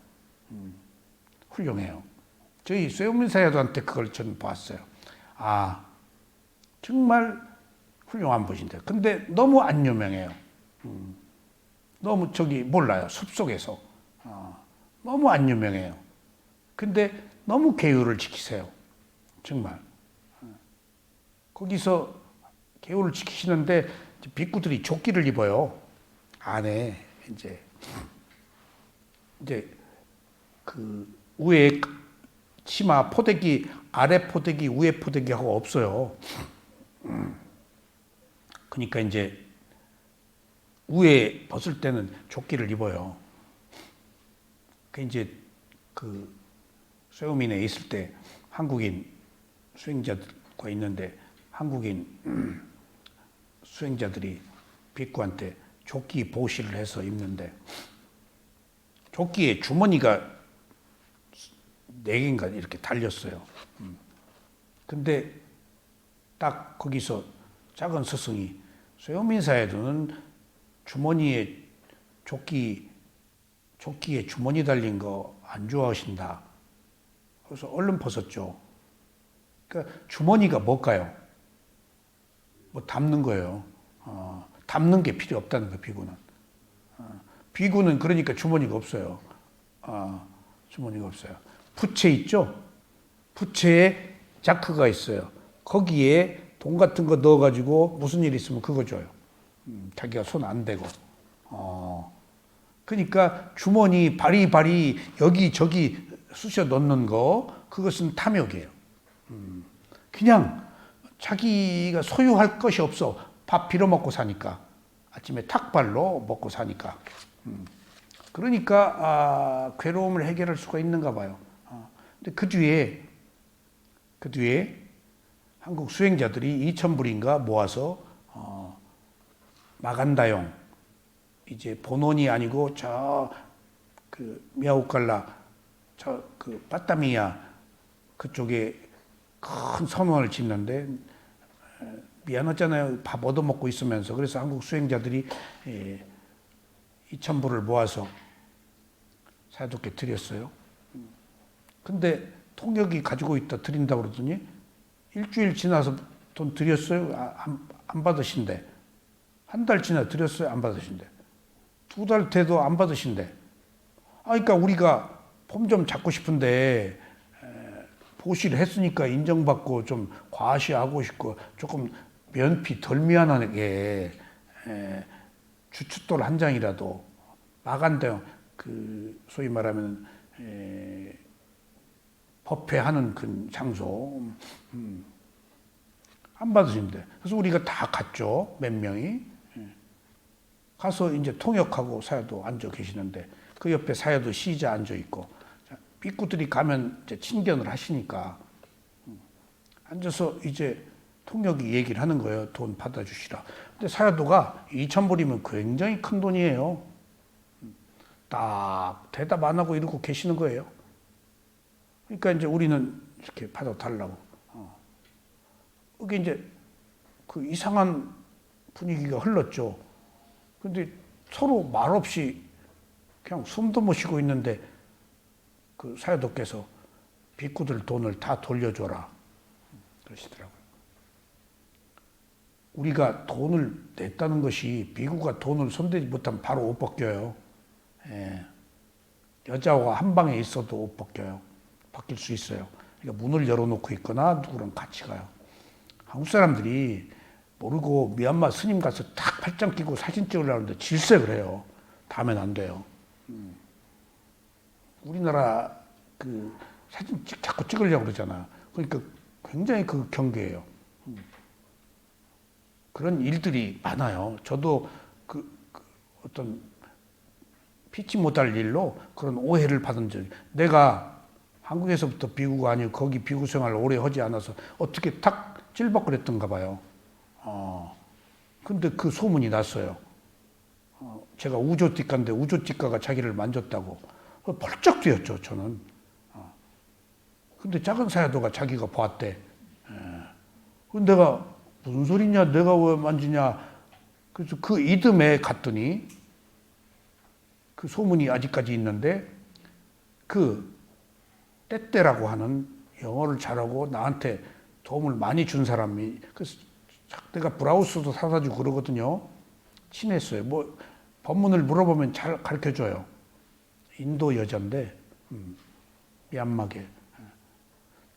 훌륭해요. 저희 쇠우민 사야도한테 그걸 저는 봤어요. 정말 훌륭한 분인데 근데 너무 안 유명해요. 너무 몰라요. 숲속에서 너무 안 유명해요. 근데 너무 계율을 지키세요. 정말 거기서 계율을 지키시는데 비구들이 조끼를 입어요. 안에 이제 그 위에 치마 포대기 아래 포대기 위에 포대기하고 없어요. 그러니까 이제 위에 벗을 때는 조끼를 입어요. 그 이제 그 쇠우민에 있을 때 한국인 수행자들과 있는데 한국인 수행자들이 빅구한테 조끼 보시를 해서 입는데 조끼에 주머니가 4개인가 이렇게 달렸어요. 근데 딱 거기서 작은 스승이 쇠우민사에도는 주머니에 조끼에 주머니 달린 거 안 좋아하신다. 그래서 얼른 벗었죠. 그러니까 주머니가 뭘까요? 뭐 담는 거예요. 담는 게 필요 없다는 거예요, 비구는. 비구는 그러니까 주머니가 없어요. 주머니가 없어요. 부채 있죠? 부채에 자크가 있어요. 거기에 돈 같은 거 넣어가지고 무슨 일 있으면 그거 줘요. 자기가 손 안 대고. 그러니까 주머니 바리바리 여기저기 쑤셔 넣는 거 그것은 탐욕이에요. 그냥 자기가 소유할 것이 없어. 밥 빌어먹고 사니까. 아침에 탁발로 먹고 사니까. 그러니까 괴로움을 해결할 수가 있는가 봐요. 근데 그 뒤에 한국 수행자들이 2,000불인가 모아서 마간다용 이제 본원이 아니고 그 미야우칼라 그 빠따미야 그쪽에 큰 선원을 짓는데 미안하잖아요. 밥 얻어먹고 있으면서. 그래서 한국 수행자들이 2,000불을 모아서 사도께 드렸어요. 근데 통역이 가지고 있다 드린다고 그러더니 일주일 지나서 돈 드렸어요? 안 받으신대. 한 달 지나 드렸어요? 안 받으신대. 2달 돼도 안 받으신대. 그러니까 우리가 폼 좀 잡고 싶은데 보시를 했으니까 인정받고 좀 과시하고 싶고 조금 면피 덜 미안하게 주춧돌 한 장이라도 마간대요. 그 소위 말하면 법회하는 그 장소 안 받으신대. 그래서 우리가 다 갔죠. 몇 명이 가서 이제 통역하고 사야도 앉아 계시는데 그 옆에 사야도 시자 앉아 있고 삐꾸들이 가면 이제 친견을 하시니까 앉아서 이제 통역이 얘기를 하는 거예요. 돈 받아주시라. 근데 사야도가 2,000불이면 굉장히 큰 돈이에요. 딱 대답 안 하고 이러고 계시는 거예요. 그러니까 이제 우리는 이렇게 받아달라고. 이게 이제 그 이상한 분위기가 흘렀죠. 근데 서로 말없이 그냥 숨도 못 쉬고 있는데 그 사야도께서 빅구들 돈을 다 돌려줘라 그러시더라고요. 우리가 돈을 냈다는 것이 비구가 돈을 손대지 못하면 바로 옷 벗겨요. 여자와 한 방에 있어도 옷 벗겨요. 바뀔 수 있어요. 그러니까 문을 열어놓고 있거나 누구랑 같이 가요. 한국 사람들이 모르고 미얀마 스님 가서 딱 팔짱 끼고 사진 찍으려고 하는데 질색 그래요. 다음엔 안 돼요. 우리나라 그 사진 자꾸 찍으려고 그러잖아. 그러니까 굉장히 그 경계예요. 그런 일들이 많아요. 저도 그 어떤 피치 못할 일로 그런 오해를 받은 적이. 내가 한국에서부터 비구가 아니고 거기 비구 생활을 오래 하지 않아서 어떻게 탁 찔벅거렸던가 봐요. 근데 그 소문이 났어요. 제가 우조띠가인데 우조띠가가 자기를 만졌다고. 벌쩍 뛰었죠, 저는. 근데 작은 사야도가 자기가 봤대. 근데 내가 무슨 소리냐, 내가 왜 만지냐. 그래서 그 이듬해 갔더니 그 소문이 아직까지 있는데 그 떼떼라고 하는 영어를 잘하고 나한테 도움을 많이 준 사람이, 그래서 내가 브라우스도 사다 주고 그러거든요. 친했어요. 뭐 법문을 물어보면 잘 가르쳐 줘요. 인도 여잔데 미얀마계.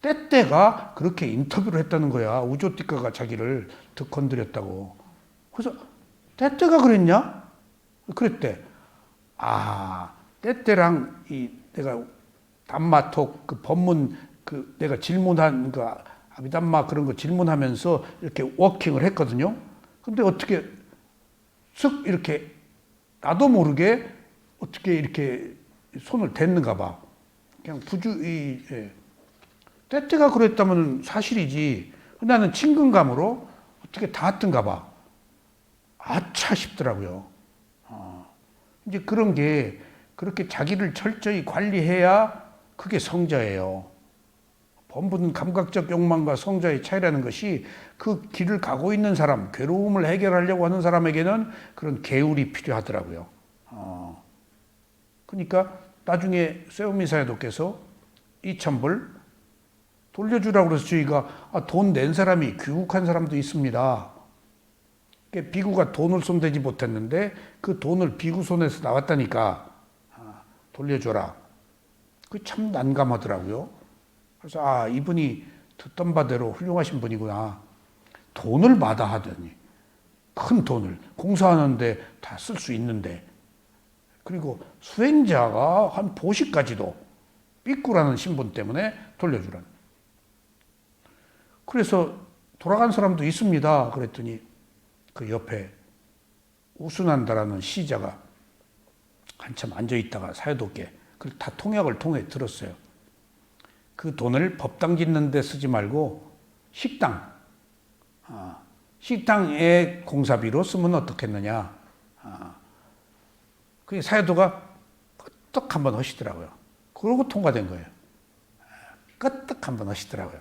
떼떼가 그렇게 인터뷰를 했다는 거야. 우조띠가가 자기를 더 건드렸다고. 그래서 떼떼가 그랬냐? 그랬대. 떼떼랑 내가 담마톡 그 법문 그 내가 질문한 그 아비담마 그런 거 질문하면서 이렇게 워킹을 했거든요. 근데 어떻게 쓱 이렇게 나도 모르게 어떻게 이렇게 손을 댔는가 봐. 그냥 떼떼가 그랬다면 사실이지. 나는 친근감으로 어떻게 닿았던가 봐. 아차 싶더라고요. 이제 그런 게 그렇게 자기를 철저히 관리해야 그게 성자예요. 본분 감각적 욕망과 성자의 차이라는 것이 그 길을 가고 있는 사람, 괴로움을 해결하려고 하는 사람에게는 그런 계율이 필요하더라고요. 그러니까 나중에 세오미 사야도께서 2,000불 돌려주라고 그래서 저희가 돈 낸 사람이 귀국한 사람도 있습니다. 비구가 돈을 손대지 못했는데 그 돈을 비구 손에서 나왔다니까 돌려줘라. 그 참 난감하더라고요. 그래서 이분이 듣던 바대로 훌륭하신 분이구나. 돈을 마다하더니 큰 돈을 공사하는데 다 쓸 수 있는데, 그리고 수행자가 한 보시까지도 삐꾸라는 신분 때문에 돌려주라는. 그래서 돌아간 사람도 있습니다. 그랬더니 그 옆에 우순한다라는 시자가 한참 앉아있다가 사야도께 그걸 다 통역을 통해 들었어요. 그 돈을 법당 짓는 데 쓰지 말고 식당의 공사비로 쓰면 어떻겠느냐. 그게 사야도가 끄떡 한번 하시더라고요. 그러고 통과된 거예요. 끄떡 한번 하시더라고요.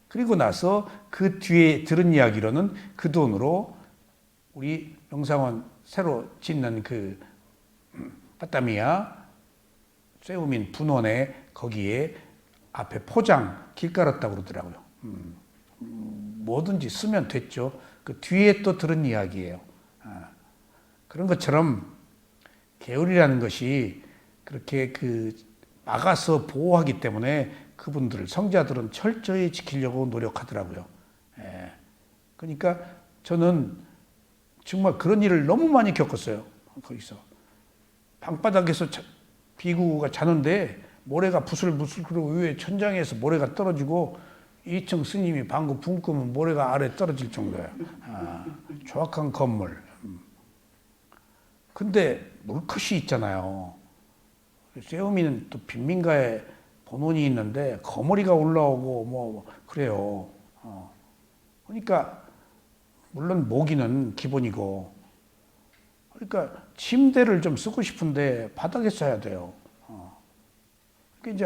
그리고 나서 그 뒤에 들은 이야기로는 그 돈으로 우리 명상원 새로 짓는 그 빠따미야 세우민 분원에 거기에 앞에 포장 길 깔았다고 그러더라고요. 뭐든지 쓰면 됐죠. 그 뒤에 또 들은 이야기예요. 그런 것처럼 계율이라는 것이 그렇게 그 막아서 보호하기 때문에 그분들 성자들은 철저히 지키려고 노력하더라고요. 그러니까 저는 정말 그런 일을 너무 많이 겪었어요. 거기서 방바닥에서 비구가 자는데 모래가 부슬부슬, 그리고 위에 천장에서 모래가 떨어지고 2층 스님이 방구 붕 끄면 모래가 아래 떨어질 정도야. 정확한 건물. 근데 물컷이 있잖아요. 세우미는 또 빈민가에 본원이 있는데 거머리가 올라오고 뭐 그래요. 그러니까 물론 모기는 기본이고, 그러니까 침대를 좀 쓰고 싶은데 바닥에 써야 돼요. 그러니까 이제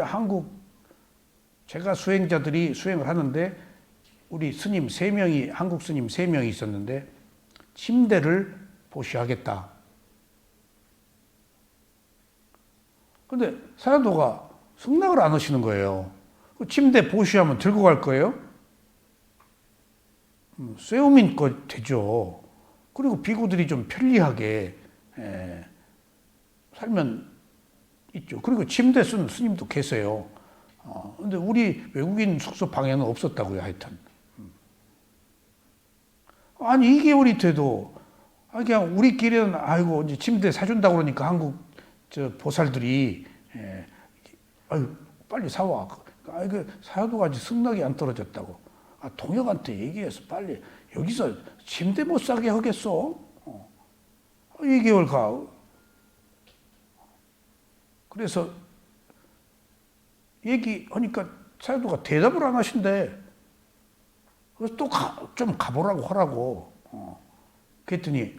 제가 수행자들이 수행을 하는데 우리 스님 3명이, 한국 스님 3명이 있었는데 침대를 보시하겠다. 근데 사야도가 승낙을 안 하시는 거예요. 침대 보시하면 들고 갈 거예요? 세우민 거 되죠. 그리고 비구들이 좀 편리하게 살면 있죠. 그리고 침대 쓰는 스님도 계세요. 근데 우리 외국인 숙소 방에는 없었다고요, 하여튼. 아니, 2개월이 돼도, 그냥 우리끼리는, 아이고, 이제 침대 사준다고 그러니까 한국 저 보살들이 아유 빨리 사와. 그 사도가 아직 승낙이 안 떨어졌다고. 동혁한테 얘기해서 빨리 여기서 침대 못 사게 하겠어. 2개월 가. 그래서 얘기하니까 사도가 대답을 안 하신대. 그래서 또 좀 가보라고 하라고. 그랬더니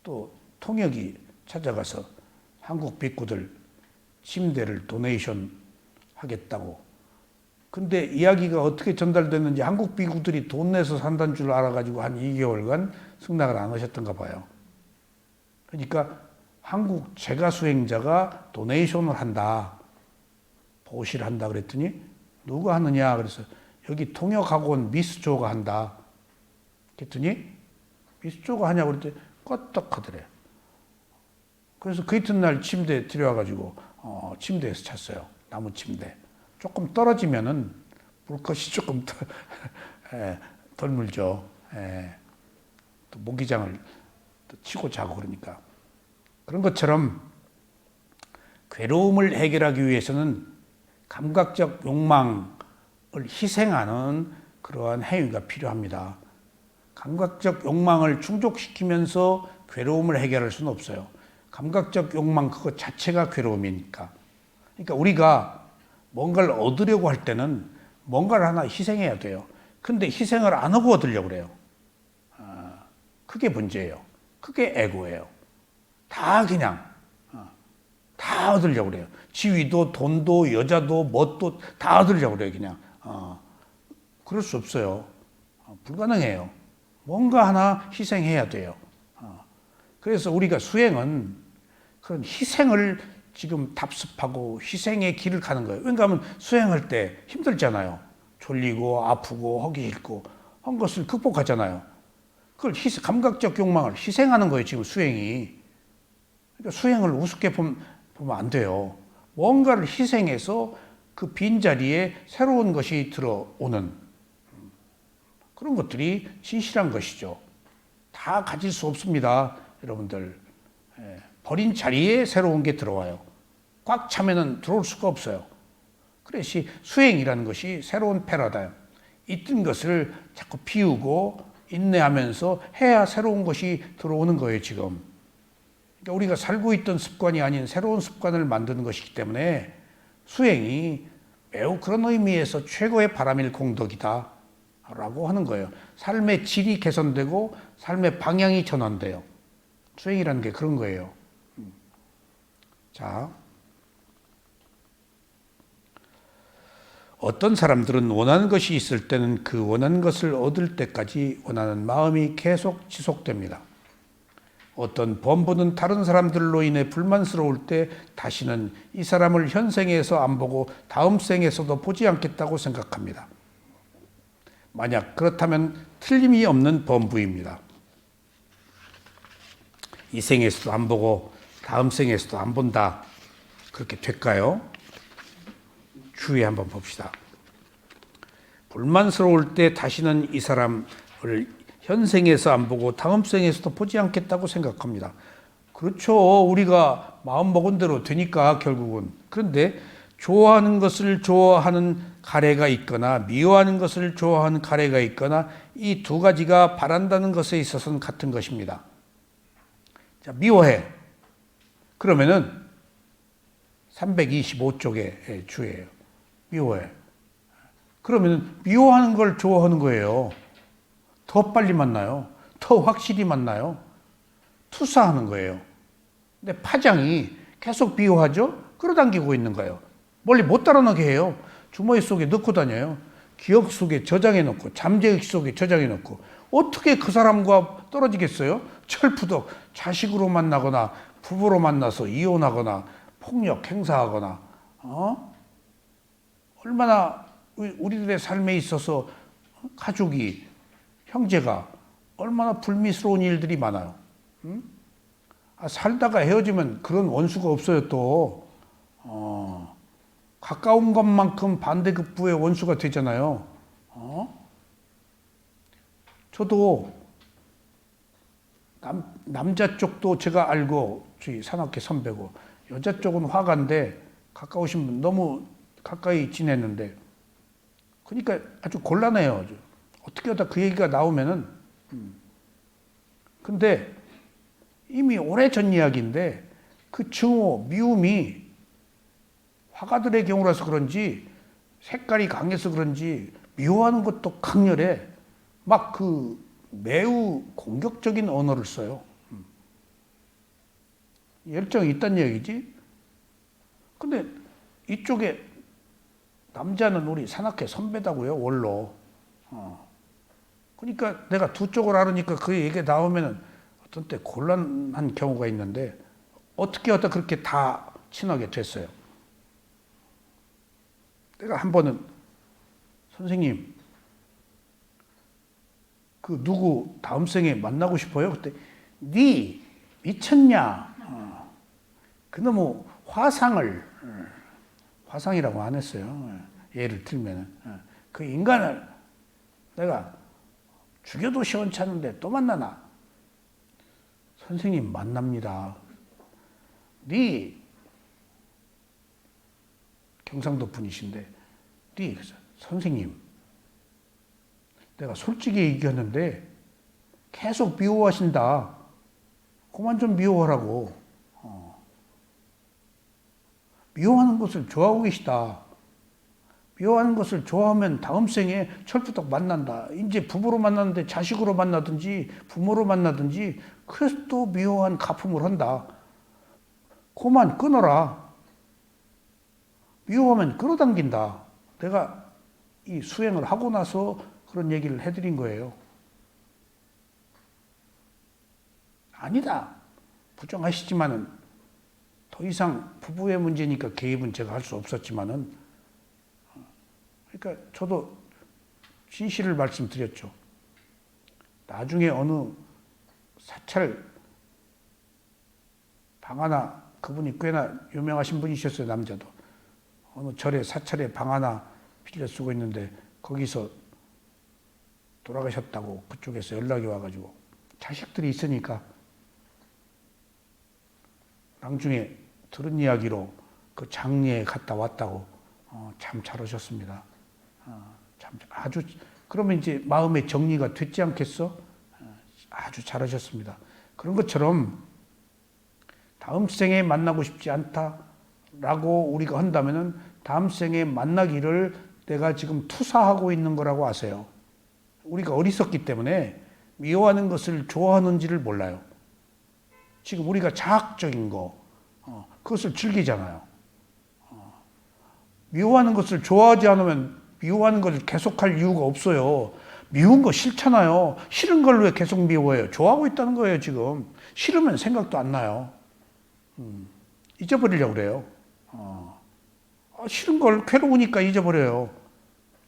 또 통역이 찾아가서 한국 빅구들 침대를 도네이션 하겠다고. 근데 이야기가 어떻게 전달됐는지 한국 빅구들이 돈 내서 산다는 줄 알아가지고 한 2개월간 승낙을 안 하셨던가 봐요. 그러니까 한국 제가 수행자가 도네이션을 한다. 보시를 한다 그랬더니 누가 하느냐 그래서 여기 통역학원 미스조가 한다. 그랬더니 미스조가 하냐고 그랬더니 껐떡하더래. 그래서 그 이튿날 침대 들여와가지고 침대에서 잤어요. 나무 침대. 조금 떨어지면은 물것이 조금 덜 물죠. 또 모기장을 또 치고 자고 그러니까. 그런 것처럼 괴로움을 해결하기 위해서는 감각적 욕망을 희생하는 그러한 행위가 필요합니다. 감각적 욕망을 충족시키면서 괴로움을 해결할 수는 없어요. 감각적 욕망 그것 자체가 괴로움이니까. 그러니까 우리가 뭔가를 얻으려고 할 때는 뭔가를 하나 희생해야 돼요. 근데 희생을 안 하고 얻으려고 그래요. 그게 문제예요. 그게 에고예요. 다 그냥 다 얻으려고 그래요. 지위도 돈도 여자도 뭣도 다 얻으려고 그래요. 그냥 그럴 수 없어요. 불가능해요. 뭔가 하나 희생해야 돼요. 그래서 우리가 수행은 그런 희생을 지금 답습하고 희생의 길을 가는 거예요. 왜냐하면 수행할 때 힘들잖아요. 졸리고 아프고 허기 싫고 한 것을 극복하잖아요. 그걸 감각적 욕망을 희생하는 거예요. 지금 수행이. 그러니까 수행을 우습게 보면 안 돼요. 뭔가를 희생해서 그 빈자리에 새로운 것이 들어오는 그런 것들이 진실한 것이죠. 다 가질 수 없습니다. 여러분들. 버린 자리에 새로운 게 들어와요. 꽉 차면은 들어올 수가 없어요. 그래서 수행이라는 것이 새로운 패러다임. 있던 것을 자꾸 비우고 인내하면서 해야 새로운 것이 들어오는 거예요, 지금. 그러니까 우리가 살고 있던 습관이 아닌 새로운 습관을 만드는 것이기 때문에 수행이 매우 그런 의미에서 최고의 바람일 공덕이다 라고 하는 거예요. 삶의 질이 개선되고 삶의 방향이 전환돼요. 수행이라는 게 그런 거예요. 자, 어떤 사람들은 원하는 것이 있을 때는 그 원하는 것을 얻을 때까지 원하는 마음이 계속 지속됩니다. 어떤 범부는 다른 사람들로 인해 불만스러울 때 다시는 이 사람을 현생에서 안 보고 다음 생에서도 보지 않겠다고 생각합니다. 만약 그렇다면 틀림이 없는 범부입니다. 이 생에서도 안 보고 다음 생에서도 안 본다. 그렇게 될까요? 주위에 한번 봅시다. 불만스러울 때 다시는 이 사람을 현생에서 안 보고 다음 생에서도 보지 않겠다고 생각합니다. 그렇죠. 우리가 마음먹은 대로 되니까 결국은. 그런데 좋아하는 것을 좋아하는 가래가 있거나 미워하는 것을 좋아하는 가래가 있거나 이 두 가지가 바란다는 것에 있어서는 같은 것입니다. 자, 미워해. 그러면은 325쪽의 주예요. 미워해. 그러면 미워하는 걸 좋아하는 거예요. 더 빨리 만나요. 더 확실히 만나요. 투사하는 거예요. 근데 파장이 계속 미워하죠? 끌어당기고 있는 거예요. 멀리 못 따라나게 해요. 주머니 속에 넣고 다녀요. 기억 속에 저장해 놓고 잠재의식 속에 저장해 놓고 어떻게 그 사람과 떨어지겠어요? 철푸덕 자식으로 만나거나 부부로 만나서 이혼하거나 폭력 행사하거나 얼마나 우리들의 삶에 있어서 가족이 형제가 얼마나 불미스러운 일들이 많아요. 살다가 헤어지면 그런 원수가 없어요. 또 가까운 것만큼 반대급부의 원수가 되잖아요. 저도 남자 쪽도 제가 알고 저희 산악회 선배고 여자 쪽은 화가인데 가까우신 분 너무 가까이 지냈는데 그러니까 아주 곤란해요. 아주. 어떻게 하다 그 얘기가 나오면은 근데 이미 오래전 이야기인데 그 증오, 미움이 화가들의 경우라서 그런지 색깔이 강해서 그런지 미워하는 것도 강렬해. 막 그 매우 공격적인 언어를 써요. 열정이 있다는 얘기지. 근데 이쪽에 남자는 우리 산악회 선배다고요, 원로. 그러니까 내가 두 쪽을 알으니까 그 얘기가 나오면은 어떤 때 곤란한 경우가 있는데 어떻게 하다 그렇게 다 친하게 됐어요. 내가 한 번은 선생님, 그 누구 다음 생에 만나고 싶어요? 그때 네 미쳤냐? 그놈의 화상이라고 안 했어요. 예를 들면은 그 인간을 내가 죽여도 시원찮은데 또 만나나? 선생님 만납니다. 네 경상도 분이신데 네 선생님 내가 솔직히 얘기했는데 계속 미워하신다. 그만 좀 미워하라고. 미워하는 것을 좋아하고 계시다. 미워하는 것을 좋아하면 다음 생에 철부덕 만난다. 이제 부부로 만났는데 자식으로 만나든지 부모로 만나든지 그래서 또 미워한 가품을 한다. 그만 끊어라. 미워하면 끌어당긴다. 내가 이 수행을 하고 나서 그런 얘기를 해드린 거예요. 아니다. 부정하시지만은 더 이상 부부의 문제니까 개입은 제가 할 수 없었지만은 그러니까 저도 진실을 말씀드렸죠. 나중에 어느 사찰 방 하나 그분이 꽤나 유명하신 분이셨어요. 남자도. 어느 절에 사찰에 방 하나 빌려 쓰고 있는데 거기서 돌아가셨다고 그쪽에서 연락이 와가지고 자식들이 있으니까 나중에 들은 이야기로 그 장례에 갔다 왔다고 참 잘하셨습니다. 참 아주 그러면 이제 마음의 정리가 됐지 않겠어? 아주 잘하셨습니다. 그런 것처럼 다음 생에 만나고 싶지 않다라고 우리가 한다면은 다음 생에 만나기를 내가 지금 투사하고 있는 거라고 아세요. 우리가 어리석기 때문에 미워하는 것을 좋아하는지를 몰라요. 지금 우리가 자학적인 거 그것을 즐기잖아요. 미워하는 것을 좋아하지 않으면 미워하는 것을 계속할 이유가 없어요. 미운 거 싫잖아요. 싫은 걸 왜 계속 미워해요? 좋아하고 있다는 거예요, 지금. 싫으면 생각도 안 나요. 잊어버리려고 그래요. 싫은 걸 괴로우니까 잊어버려요.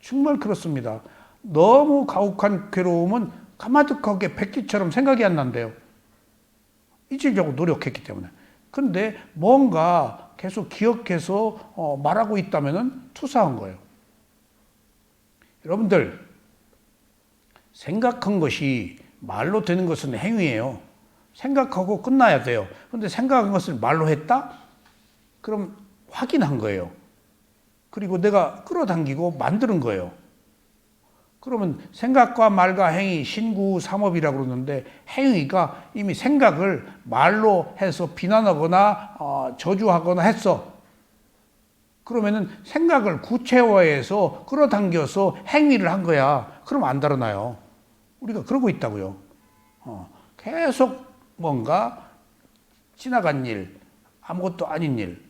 정말 그렇습니다. 너무 가혹한 괴로움은 가마득하게 백기처럼 생각이 안 난대요. 잊으려고 노력했기 때문에. 근데 뭔가 계속 기억해서 말하고 있다면 투사한 거예요. 여러분들, 생각한 것이 말로 되는 것은 행위예요. 생각하고 끝나야 돼요. 근데 생각한 것을 말로 했다? 그럼 확인한 거예요. 그리고 내가 끌어당기고 만드는 거예요. 그러면 생각과 말과 행위, 신구삼업이라고 그러는데 행위가 이미 생각을 말로 해서 비난하거나 저주하거나 했어. 그러면은 생각을 구체화해서 끌어당겨서 행위를 한 거야. 그럼 안 달아나요. 우리가 그러고 있다고요. 계속 뭔가 지나간 일, 아무것도 아닌 일.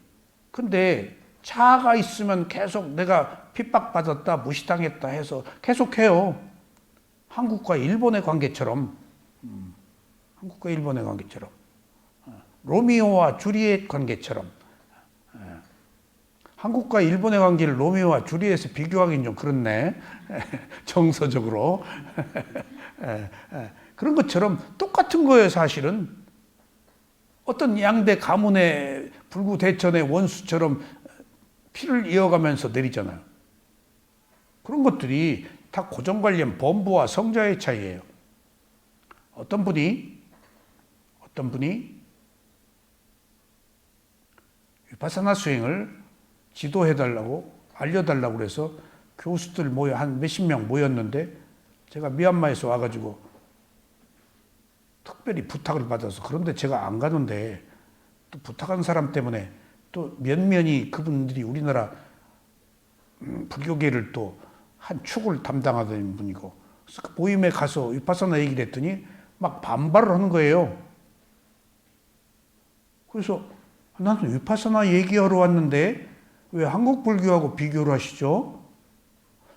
근데 차가 있으면 계속 내가 핍박받았다, 무시당했다 해서 계속해요. 한국과 일본의 관계처럼. 한국과 일본의 관계처럼. 로미오와 주리엣 관계처럼. 한국과 일본의 관계를 로미오와 주리엣에 비교하기는 좀 그렇네. 정서적으로. 그런 것처럼 똑같은 거예요, 사실은. 어떤 양대 가문의 불구대천의 원수처럼 피를 이어가면서 내리잖아요. 그런 것들이 다 고정관념, 범부와 성자의 차이예요. 어떤 분이 어떤 분이 비파사나 수행을 지도해달라고 알려달라고 그래서 교수들 모여 한 몇십 명 모였는데 제가 미얀마에서 와가지고 특별히 부탁을 받아서 그런데 제가 안 가는데 또 부탁한 사람 때문에 또 면면이 그분들이 우리나라 불교계를 또 한 축을 담당하던 분이고 그래서 그 모임에 가서 위파사나 얘기를 했더니 막 반발을 하는 거예요. 그래서 나는 위파사나 얘기하러 왔는데 왜 한국 불교하고 비교를 하시죠?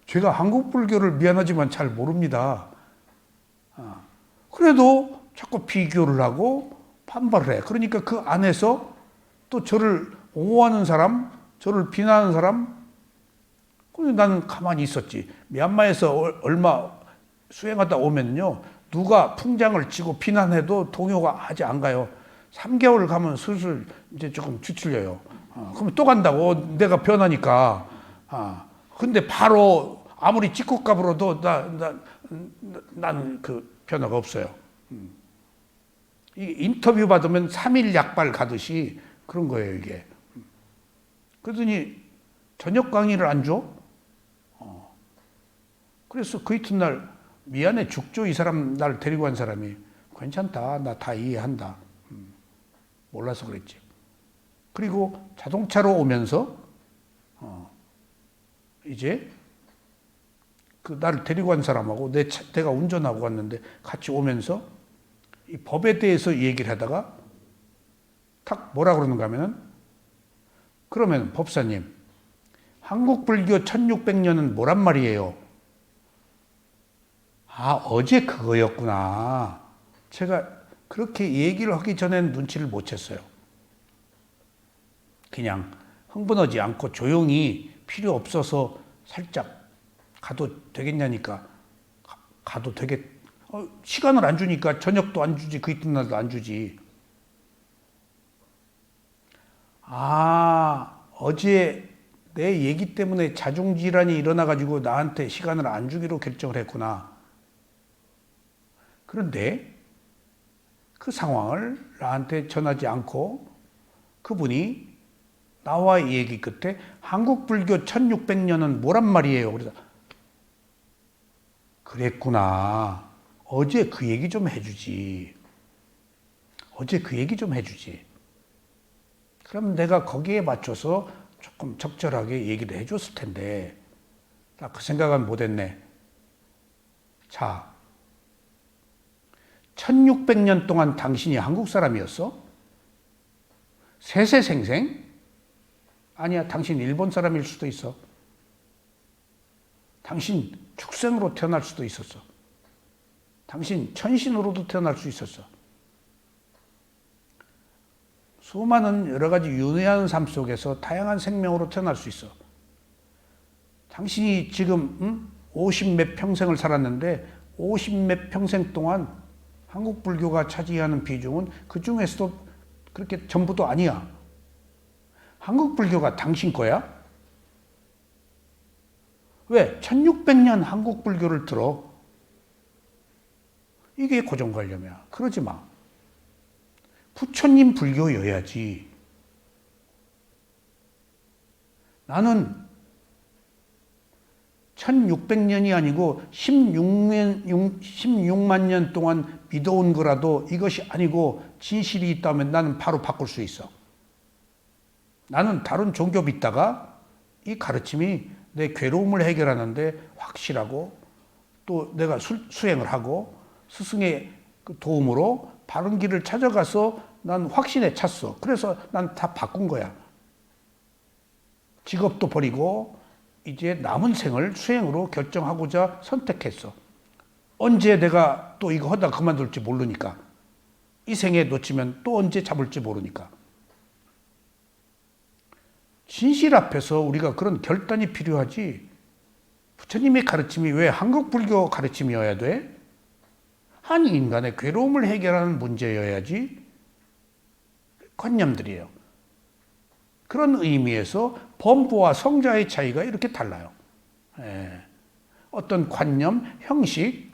제가 한국 불교를 미안하지만 잘 모릅니다. 그래도 자꾸 비교를 하고 반발을 해. 그러니까 그 안에서 또 저를 옹호하는 사람, 저를 비난하는 사람, 그래서 나는 가만히 있었지. 미얀마에서 얼마 수행하다 오면요, 누가 풍장을 치고 비난해도 동요가 아직 안 가요. 3개월 가면 슬슬 이제 조금 추출려요. 그러면 또 간다고 내가 변하니까. 근데 바로 아무리 찌꺼까 불어도 나는 그 변화가 없어요. 이 인터뷰 받으면 3일 약발 가듯이 그런 거예요, 이게. 그러더니 저녁 강의를 안 줘? 그래서 그 이튿날 미안해 죽죠. 이 사람 날 데리고 간 사람이. 괜찮다. 나 다 이해한다. 몰라서 그랬지. 그리고 자동차로 오면서 이제 그 나를 데리고 간 사람하고 내가 운전하고 갔는데 같이 오면서 이 법에 대해서 얘기를 하다가 탁 뭐라 그러는가 하면은 그러면 법사님 한국 불교 1600년은 뭐란 말이에요? 어제 그거였구나. 제가 그렇게 얘기를 하기 전엔 눈치를 못 챘어요. 그냥 흥분하지 않고 조용히 필요 없어서 살짝 가도 되겠냐니까 가도 되겠. 시간을 안 주니까 저녁도 안 주지 그 이튿날도 안 주지. 어제 내 얘기 때문에 자중질환이 일어나가지고 나한테 시간을 안 주기로 결정을 했구나. 그런데 그 상황을 나한테 전하지 않고 그분이 나와의 얘기 끝에 한국 불교 1600년은 뭐란 말이에요. 그래서 그랬구나. 어제 그 얘기 좀 해주지. 어제 그 얘기 좀 해주지. 그럼 내가 거기에 맞춰서 조금 적절하게 얘기를 해줬을 텐데 나 그 생각은 못했네. 자, 1600년 동안 당신이 한국 사람이었어? 세세생생? 아니야, 당신 일본 사람일 수도 있어. 당신 축생으로 태어날 수도 있었어. 당신 천신으로도 태어날 수 있었어. 수많은 여러 가지 윤회한 삶 속에서 다양한 생명으로 태어날 수 있어. 당신이 지금 50몇 평생을 살았는데 50몇 평생 동안 한국 불교가 차지하는 비중은 그 중에서도 그렇게 전부도 아니야. 한국 불교가 당신 거야? 왜? 1600년 한국 불교를 들어. 이게 고정관념이야. 그러지 마. 부처님 불교여야지. 나는 1600년이 아니고 16만 년 동안 믿어온 거라도 이것이 아니고 진실이 있다면 나는 바로 바꿀 수 있어. 나는 다른 종교 믿다가 이 가르침이 내 괴로움을 해결하는데 확실하고 또 내가 수행을 하고 스승의 도움으로 바른 길을 찾아가서 난 확신에 찼어. 그래서 난 다 바꾼 거야. 직업도 버리고 이제 남은 생을 수행으로 결정하고자 선택했어. 언제 내가 또 이거 하다 그만둘지 모르니까. 이 생에 놓치면 또 언제 잡을지 모르니까. 진실 앞에서 우리가 그런 결단이 필요하지. 부처님의 가르침이 왜 한국 불교 가르침이어야 돼? 한 인간의 괴로움을 해결하는 문제여야지. 관념들이에요. 그런 의미에서 범부와 성자의 차이가 이렇게 달라요. 어떤 관념, 형식.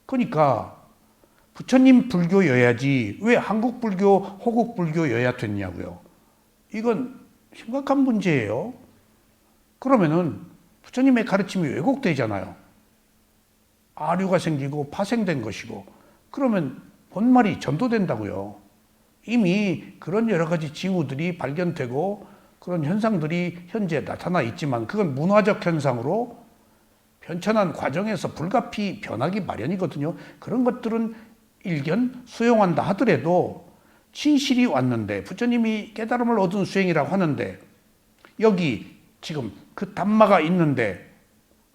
그러니까 부처님 불교여야지 왜 한국 불교, 호국 불교여야 됐냐고요. 이건 심각한 문제예요. 그러면은 부처님의 가르침이 왜곡되잖아요. 아류가 생기고 파생된 것이고, 그러면 본말이 전도된다고요. 이미 그런 여러 가지 징후들이 발견되고 그런 현상들이 현재 나타나 있지만 그건 문화적 현상으로 변천한 과정에서 불가피 변하기 마련이거든요. 그런 것들은 일견 수용한다 하더라도 진실이 왔는데 부처님이 깨달음을 얻은 수행이라고 하는데 여기 지금 그 담마가 있는데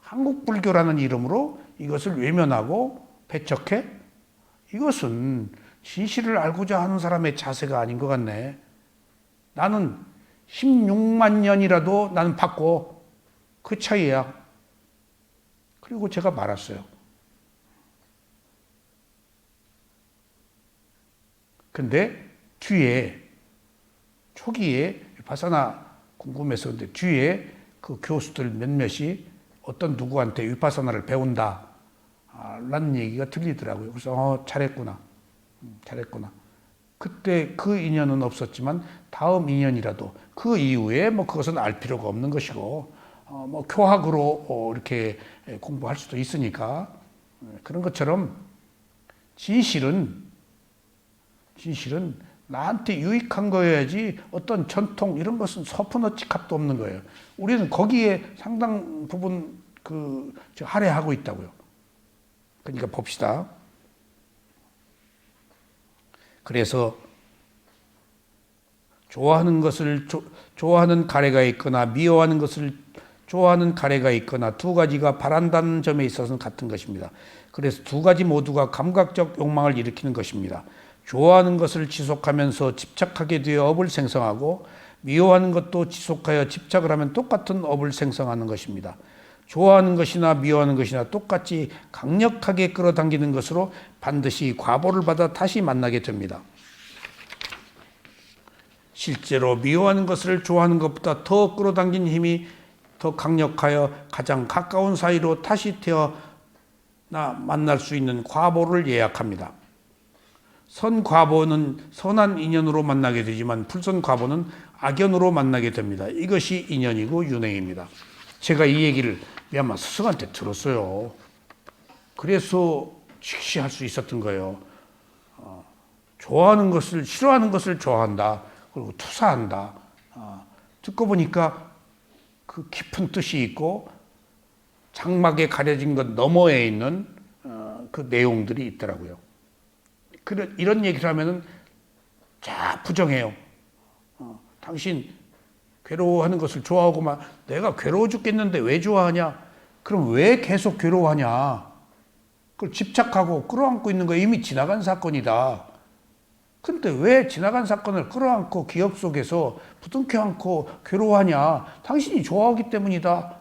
한국 불교라는 이름으로 이것을 외면하고 배척해? 이것은 진실을 알고자 하는 사람의 자세가 아닌 것 같네. 나는 16만 년이라도 나는 받고 그 차이야. 그리고 제가 말았어요. 근데 뒤에 초기에 위파사나 궁금해서 근데 뒤에 그 교수들 몇몇이 어떤 누구한테 위파사나를 배운다 라는 얘기가 들리더라고요. 그래서 잘했구나. 잘했구나. 그때 그 인연은 없었지만 다음 인연이라도 그 이후에 뭐 그것은 알 필요가 없는 것이고 뭐 교학으로 이렇게 공부할 수도 있으니까 그런 것처럼 진실은 나한테 유익한 거여야지 어떤 전통 이런 것은 서푼어치 값도 없는 거예요. 우리는 거기에 상당 부분 할애하고 있다고요. 그러니까 봅시다. 그래서 좋아하는 가래가 있거나 미워하는 것을 좋아하는 가래가 있거나 두 가지가 바란다는 점에 있어서는 같은 것입니다. 그래서 두 가지 모두가 감각적 욕망을 일으키는 것입니다. 좋아하는 것을 지속하면서 집착하게 되어 업을 생성하고 미워하는 것도 지속하여 집착을 하면 똑같은 업을 생성하는 것입니다. 좋아하는 것이나 미워하는 것이나 똑같이 강력하게 끌어당기는 것으로 반드시 과보를 받아 다시 만나게 됩니다. 실제로 미워하는 것을 좋아하는 것보다 더 끌어당긴 힘이 더 강력하여 가장 가까운 사이로 다시 태어나 만날 수 있는 과보를 예약합니다. 선과보는 선한 인연으로 만나게 되지만 불선과보는 악연으로 만나게 됩니다. 이것이 인연이고 윤회입니다. 제가 이 얘기를 미얀마 스승한테 들었어요. 그래서 직시할 수 있었던 거예요. 좋아하는 것을 싫어하는 것을 좋아한다. 그리고 투사한다. 듣고 보니까 그 깊은 뜻이 있고 장막에 가려진 것 너머에 있는 그 내용들이 있더라고요. 이런 얘기를 하면은 자 부정해요. 당신 괴로워하는 것을 좋아하고 막 내가 괴로워 죽겠는데 왜 좋아하냐? 그럼 왜 계속 괴로워하냐? 그걸 집착하고 끌어안고 있는 거 이미 지나간 사건이다. 근데 왜 지나간 사건을 끌어안고 기억 속에서 부둥켜 안고 괴로워하냐? 당신이 좋아하기 때문이다.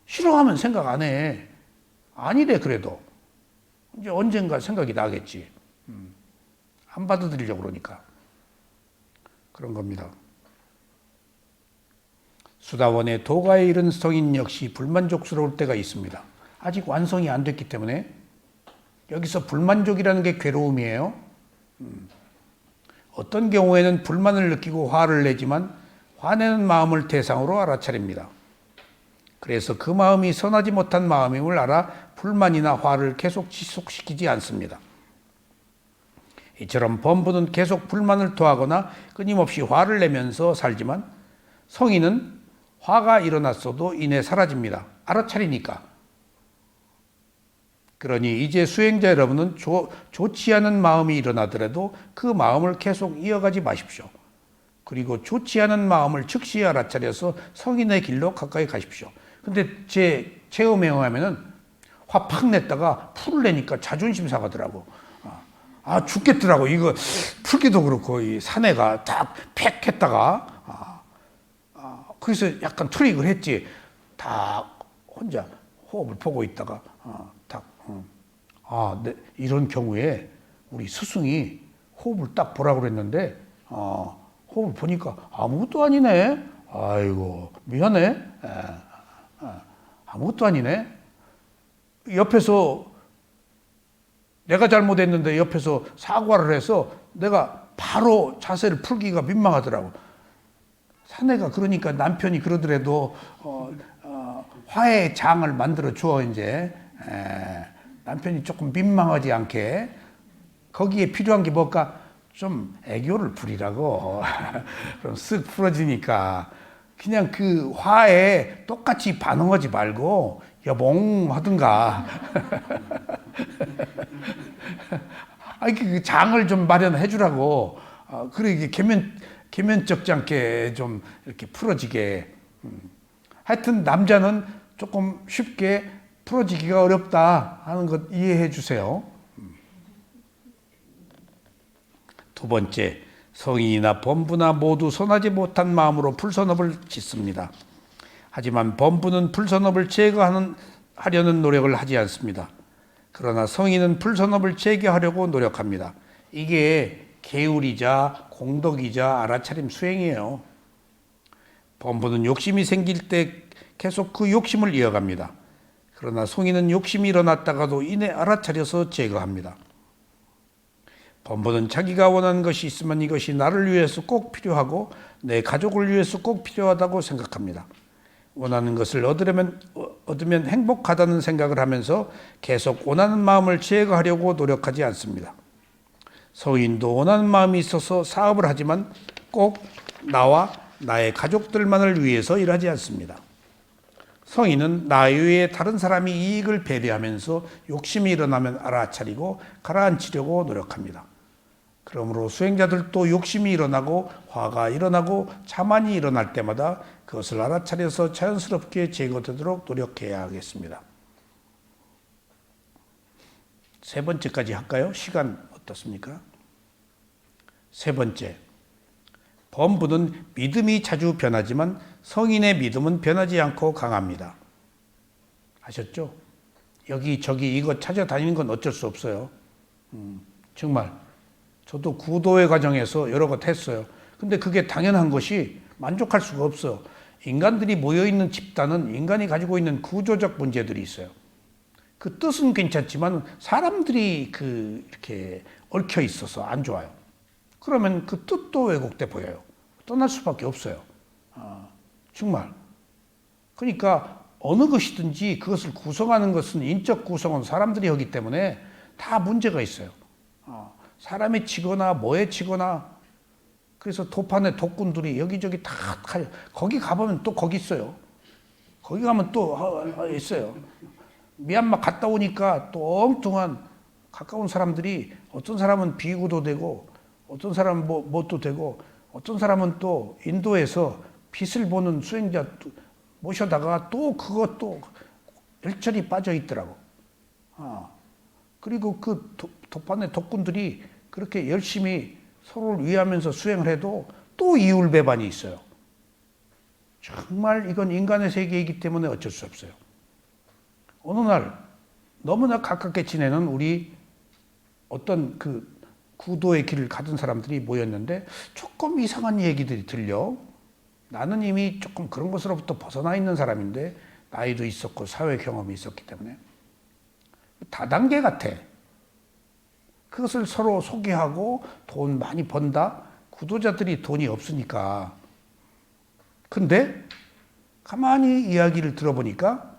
싫어하면 생각 안 해. 아니래 그래도. 이제 언젠가 생각이 나겠지. 안 받아들이려고 그러니까. 그런 겁니다. 수다원의 도가에 이른 성인 역시 불만족스러울 때가 있습니다. 아직 완성이 안 됐기 때문에 여기서 불만족이라는 게 괴로움이에요. 어떤 경우에는 불만을 느끼고 화를 내지만 화내는 마음을 대상으로 알아차립니다. 그래서 그 마음이 선하지 못한 마음임을 알아 불만이나 화를 계속 지속시키지 않습니다. 이처럼 범부는 계속 불만을 토하거나 끊임없이 화를 내면서 살지만 성인은 화가 일어났어도 이내 사라집니다. 알아차리니까. 그러니 이제 수행자 여러분은 좋지 않은 마음이 일어나더라도 그 마음을 계속 이어가지 마십시오. 그리고 좋지 않은 마음을 즉시 알아차려서 성인의 길로 가까이 가십시오. 근데 제 체험에 의하면은 화 팍 냈다가 풀을 내니까 자존심 상하더라고. 죽겠더라고. 이거 풀기도 그렇고 이 사내가 딱 팩 했다가 그래서 약간 트릭을 했지. 다 혼자 호흡을 보고 있다가 네, 이런 경우에 우리 스승이 호흡을 딱 보라고 그랬는데 호흡을 보니까 아무것도 아니네. 아이고 미안해. 아무것도 아니네. 옆에서 내가 잘못했는데 옆에서 사과를 해서 내가 바로 자세를 풀기가 민망하더라고. 사내가 그러니까 남편이 그러더라도 화해의 장을 만들어 줘 이제. 남편이 조금 민망하지 않게. 거기에 필요한 게 뭘까? 좀 애교를 부리라고. 그럼 쓱 풀어지니까. 그냥 그 화에 똑같이 반응하지 말고 여봉 하든가. 아니 그 장을 좀 마련해 주라고. 그래 이게 계면적지 않게 좀 이렇게 풀어지게. 하여튼 남자는 조금 쉽게 풀어지기가 어렵다 하는 것 이해해 주세요. 두 번째, 성인이나 범부나 모두 선하지 못한 마음으로 풀선업을 짓습니다. 하지만 범부는 풀선업을 제거하려는 노력을 하지 않습니다. 그러나 성인은 풀선업을 제거하려고 노력합니다. 이게 계율이자 공덕이자 알아차림 수행이에요. 범부는 욕심이 생길 때 계속 그 욕심을 이어갑니다. 그러나 성인은 욕심이 일어났다가도 이내 알아차려서 제거합니다. 범부는 자기가 원하는 것이 있으면 이것이 나를 위해서 꼭 필요하고 내 가족을 위해서 꼭 필요하다고 생각합니다. 원하는 것을 얻으면 행복하다는 생각을 하면서 계속 원하는 마음을 제거하려고 노력하지 않습니다. 성인도 원하는 마음이 있어서 사업을 하지만 꼭 나와 나의 가족들만을 위해서 일하지 않습니다. 성인은 나 이외에 다른 사람이 이익을 배려하면서 욕심이 일어나면 알아차리고 가라앉히려고 노력합니다. 그러므로 수행자들도 욕심이 일어나고 화가 일어나고 자만이 일어날 때마다 그것을 알아차려서 자연스럽게 제거되도록 노력해야 하겠습니다. 세 번째까지 할까요? 시간 어떻습니까? 세 번째, 범부는 믿음이 자주 변하지만 성인의 믿음은 변하지 않고 강합니다. 아셨죠? 여기저기 이거 찾아다니는 건 어쩔 수 없어요. 정말 저도 구도의 과정에서 여러 것 했어요. 근데 그게 당연한 것이 만족할 수가 없어요. 인간들이 모여있는 집단은 인간이 가지고 있는 구조적 문제들이 있어요. 그 뜻은 괜찮지만 사람들이 이렇게 얽혀 있어서 안 좋아요. 그러면 그 뜻도 왜곡돼 보여요. 떠날 수밖에 없어요. 정말. 그러니까 어느 것이든지 그것을 구성하는 것은 인적 구성은 사람들이 하기 때문에 다 문제가 있어요. 사람이 치거나 뭐에 치거나. 그래서 도판의 독군들이 여기저기 다 거기 가보면 또 거기 있어요. 거기 가면 또 있어요. 미얀마 갔다 오니까 또 엉뚱한 가까운 사람들이 어떤 사람은 비구도 되고 어떤 사람은 뭣도 되고 어떤 사람은 또 인도에서 빛을 보는 수행자 모셔다가 또 그것도 일절이 빠져 있더라고. 그리고 그 도판의 독군들이 그렇게 열심히 서로를 위하면서 수행을 해도 또 이율배반이 있어요. 정말 이건 인간의 세계이기 때문에 어쩔 수 없어요. 어느 날 너무나 가깝게 지내는 우리 어떤 그 구도의 길을 가던 사람들이 모였는데 조금 이상한 얘기들이 들려. 나는 이미 조금 그런 것으로부터 벗어나 있는 사람인데 나이도 있었고 사회 경험이 있었기 때문에 다단계 같아. 그것을 서로 소개하고 돈 많이 번다. 구도자들이 돈이 없으니까. 근데 가만히 이야기를 들어보니까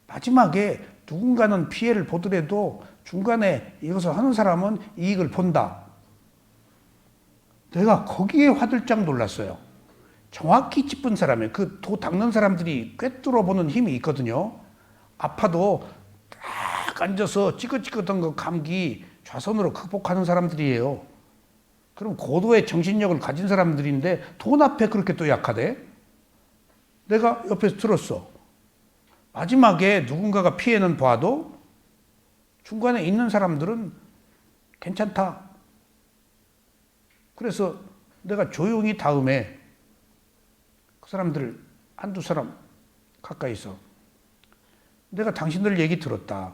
마지막에 누군가는 피해를 보더라도 중간에 이것을 하는 사람은 이익을 본다. 내가 거기에 화들짝 놀랐어요. 정확히 짚은 사람이 그 도 닦는 사람들이 꿰뚫어 보는 힘이 있거든요. 아파도 딱 앉아서 찌긋찌긋한 그 감기 좌선으로 극복하는 사람들이에요. 그럼 고도의 정신력을 가진 사람들인데 돈 앞에 그렇게 또 약하대? 내가 옆에서 들었어. 마지막에 누군가가 피해는 봐도 중간에 있는 사람들은 괜찮다. 그래서 내가 조용히 다음에 그 사람들 한두 사람 가까이서 내가 당신들 얘기 들었다.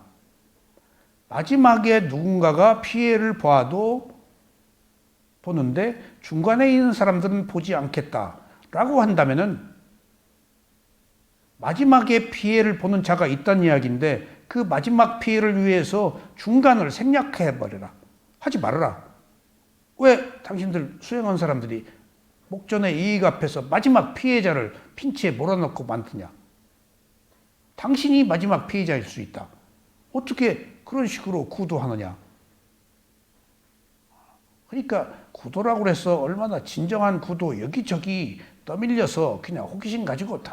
마지막에 누군가가 피해를 봐도 보는데 중간에 있는 사람들은 보지 않겠다라고 한다면은 마지막에 피해를 보는 자가 있다는 이야기인데 그 마지막 피해를 위해서 중간을 생략해버려라. 하지 말아라. 왜 당신들 수행한 사람들이 목전의 이익 앞에서 마지막 피해자를 핀치에 몰아넣고 만드냐. 당신이 마지막 피해자일 수 있다. 어떻게 그런 식으로 구도하느냐. 그러니까 구도라고 해서 얼마나 진정한 구도 여기저기 떠밀려서 그냥 호기심 가지고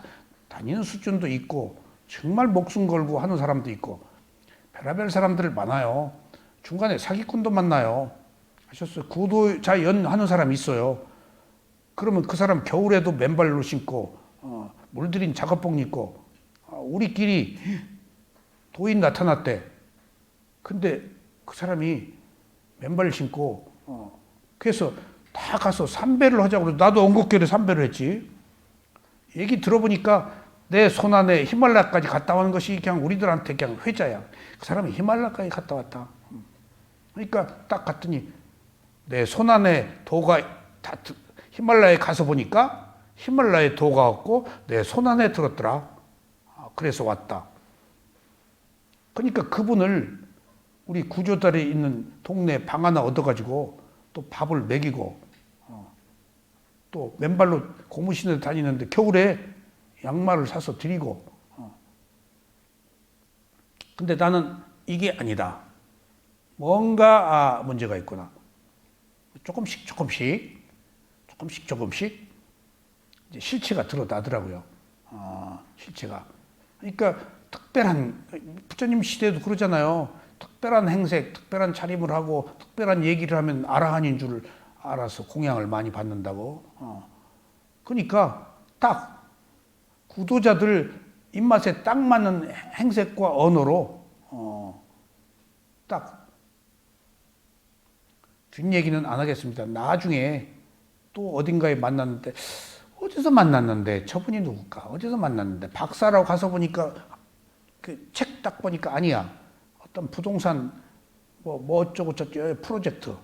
다니는 수준도 있고 정말 목숨 걸고 하는 사람도 있고 별의별 사람들 많아요. 중간에 사기꾼도 만나요. 아셨어요? 구도자 하는 사람 있어요. 그러면 그 사람 겨울에도 맨발로 신고 물들인 작업복 입고 우리끼리 도인 나타났대. 근데 그 사람이 맨발 신고 그래서 다 가서 삼배를 하자고 그래서 나도 엉겁결에 삼배를 했지. 얘기 들어보니까 내 손안에 히말라야까지 갔다 오는 것이 그냥 우리들한테 그냥 회자야. 그 사람이 히말라야까지 갔다 왔다. 그러니까 딱 갔더니 내 손안에 도가 다 히말라야에 가서 보니까 히말라야에 도가 없고 내 손안에 들었더라. 그래서 왔다. 그러니까 그분을 우리 구조달에 있는 동네 방 하나 얻어가지고 또 밥을 먹이고 또 맨발로 고무신을 다니는데 겨울에 양말을 사서 드리고 근데 나는 이게 아니다. 뭔가 문제가 있구나. 조금씩 이제 실체가 드러나더라고요. 실체가. 그러니까 특별한 부처님 시대도 그러잖아요. 특별한 행색, 특별한 차림을 하고 특별한 얘기를 하면 아라한인 줄 알아서 공양을 많이 받는다고. 그러니까 딱 구도자들 입맛에 딱 맞는 행색과 언어로 딱 뒷얘기는 안 하겠습니다. 나중에 또 어딘가에 만났는데 어디서 만났는데 저분이 누굴까? 어디서 만났는데 박사라고 가서 보니까 그 책 딱 보니까 아니야. 어떤 부동산 뭐 어쩌고 저쩌고 프로젝트.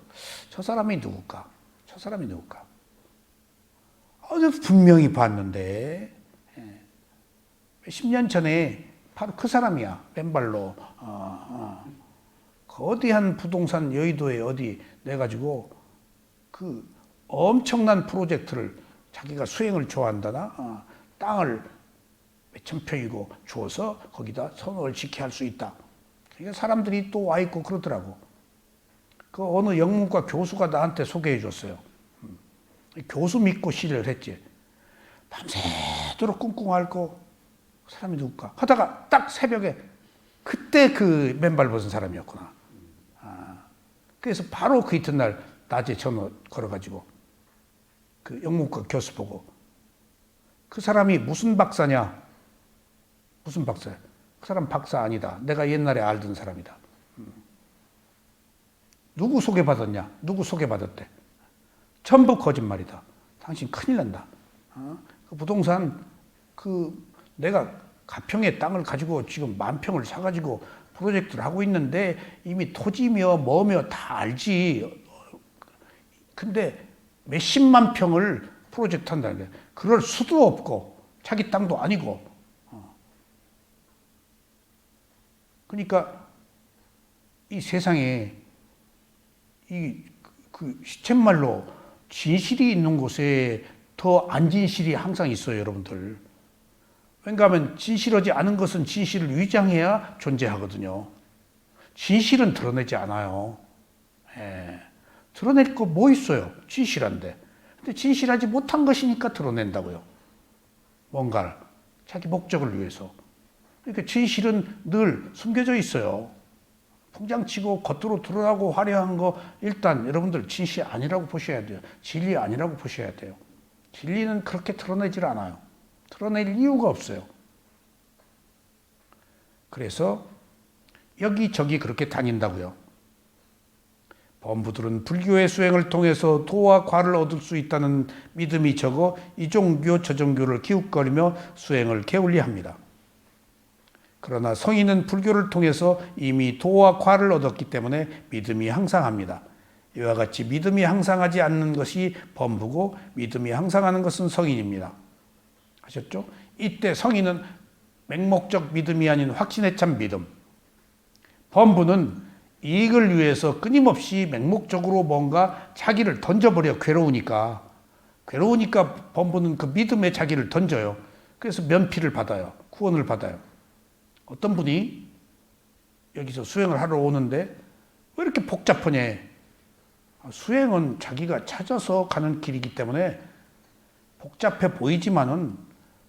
저 사람이 누굴까? 저 사람이 누굴까? 분명히 봤는데 10년 전에 바로 그 사람이야. 맨발로 거대한 부동산 여의도에 어디 내가지고 그 엄청난 프로젝트를 자기가 수행을 좋아한다나 땅을 몇천 평이고 주어서 거기다 성을 짓게 할 수 있다. 그러니까 사람들이 또 와 있고 그러더라고. 그 어느 영문과 교수가 나한테 소개해 줬어요. 교수 믿고 시를 했지. 밤새도록 꿍꿍 앓고 그 사람이 누굴까 하다가 딱 새벽에 그때 그 맨발 벗은 사람이었구나. 그래서 바로 그 이튿날 낮에 전화 걸어가지고 그 영문과 교수 보고 그 사람이 무슨 박사냐? 무슨 박사야? 그 사람 박사 아니다. 내가 옛날에 알던 사람이다. 누구 소개받았냐? 누구 소개받았대? 전부 거짓말이다. 당신 큰일 난다. 그 부동산 내가 가평에 땅을 가지고 지금 10,000평을 사가지고 프로젝트를 하고 있는데 이미 토지며 뭐며 다 알지. 근데 몇십만 평을 프로젝트 한다는 게 그럴 수도 없고 자기 땅도 아니고. 그러니까 이 세상에 그 시쳇말로 진실이 있는 곳에 더 안 진실이 항상 있어요, 여러분들. 왜냐하면 진실하지 않은 것은 진실을 위장해야 존재하거든요. 진실은 드러내지 않아요. 드러낼 거 뭐 있어요? 진실한데. 근데 진실하지 못한 것이니까 드러낸다고요. 뭔가를. 자기 목적을 위해서. 그러니까 진실은 늘 숨겨져 있어요. 풍장치고 겉으로 드러나고 화려한 거 일단 여러분들 진실 아니라고 보셔야 돼요. 진리 아니라고 보셔야 돼요. 진리는 그렇게 드러내질 않아요. 드러낼 이유가 없어요. 그래서 여기저기 그렇게 다닌다고요. 범부들은 불교의 수행을 통해서 도와 과를 얻을 수 있다는 믿음이 적어 이 종교 저 종교를 기웃거리며 수행을 게을리합니다. 그러나 성인은 불교를 통해서 이미 도와 과를 얻었기 때문에 믿음이 항상합니다. 이와 같이 믿음이 항상하지 않는 것이 범부고 믿음이 항상하는 것은 성인입니다. 아셨죠? 이때 성인은 맹목적 믿음이 아닌 확신에 찬 믿음. 범부는 이익을 위해서 끊임없이 맹목적으로 뭔가 자기를 던져버려. 괴로우니까 범부는 그 믿음의 자기를 던져요. 그래서 면피를 받아요. 구원을 받아요. 어떤 분이 여기서 수행을 하러 오는데 왜 이렇게 복잡하냐? 수행은 자기가 찾아서 가는 길이기 때문에 복잡해 보이지만은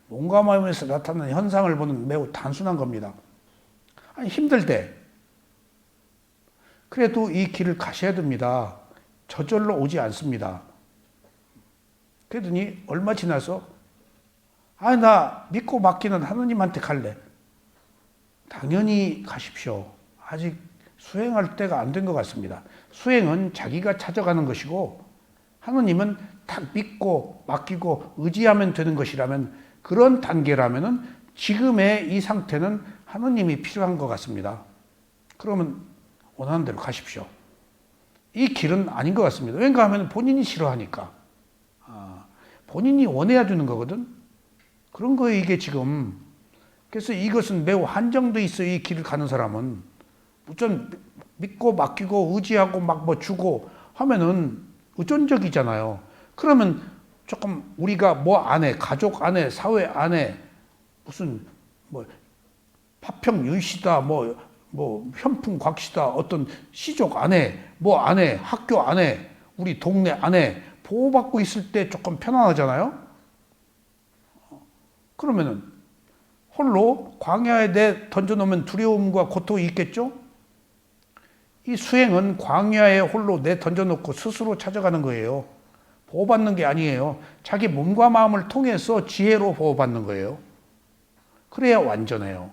몸과 마음에서 나타나는 현상을 보는 매우 단순한 겁니다. 아니, 힘들 때 그래도 이 길을 가셔야 됩니다. 저절로 오지 않습니다. 그러더니 얼마 지나서 나 믿고 맡기는 하느님한테 갈래. 당연히 가십시오. 아직 수행할 때가 안 된 것 같습니다. 수행은 자기가 찾아가는 것이고 하느님은 딱 믿고 맡기고 의지하면 되는 것이라면, 그런 단계라면은 지금의 이 상태는 하느님이 필요한 것 같습니다. 그러면 원하는 대로 가십시오. 이 길은 아닌 것 같습니다. 왠가 하면 본인이 싫어하니까. 본인이 원해야 되는 거거든. 그런 거예요, 이게 지금. 그래서 이것은 매우 한정돼 있어요. 이 길을 가는 사람은. 무슨 믿고 맡기고 의지하고 막 뭐 주고 하면은 의존적이잖아요. 그러면 조금 우리가 뭐 안에, 가족 안에, 사회 안에 무슨 뭐 파평 윤씨다, 뭐 현풍 곽씨다, 어떤 시족 안에, 뭐 안에, 학교 안에, 우리 동네 안에 보호받고 있을 때 조금 편안하잖아요. 그러면은 홀로 광야에 내 던져놓으면 두려움과 고통이 있겠죠? 이 수행은 광야에 홀로 내 던져놓고 스스로 찾아가는 거예요. 보호받는 게 아니에요. 자기 몸과 마음을 통해서 지혜로 보호받는 거예요. 그래야 완전해요.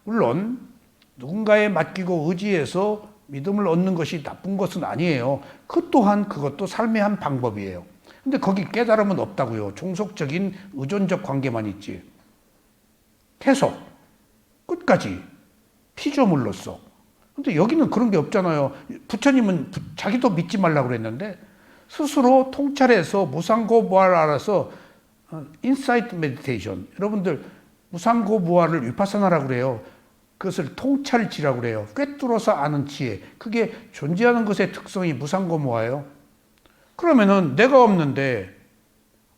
물론 누군가에 맡기고 의지해서 믿음을 얻는 것이 나쁜 것은 아니에요. 그 또한 그것도 삶의 한 방법이에요. 근데 거기 깨달음은 없다고요. 종속적인 의존적 관계만 있지. 계속 끝까지 피조물로서. 근데 여기는 그런 게 없잖아요. 부처님은 자기도 믿지 말라고 그랬는데 스스로 통찰해서 무상고무아를 알아서 인사이트 메디테이션. 여러분들 무상고무아를 위파사나라고 그래요. 그것을 통찰지라고 그래요. 꿰뚫어서 아는 지혜. 그게 존재하는 것의 특성이 무상고무아예요. 그러면은 내가 없는데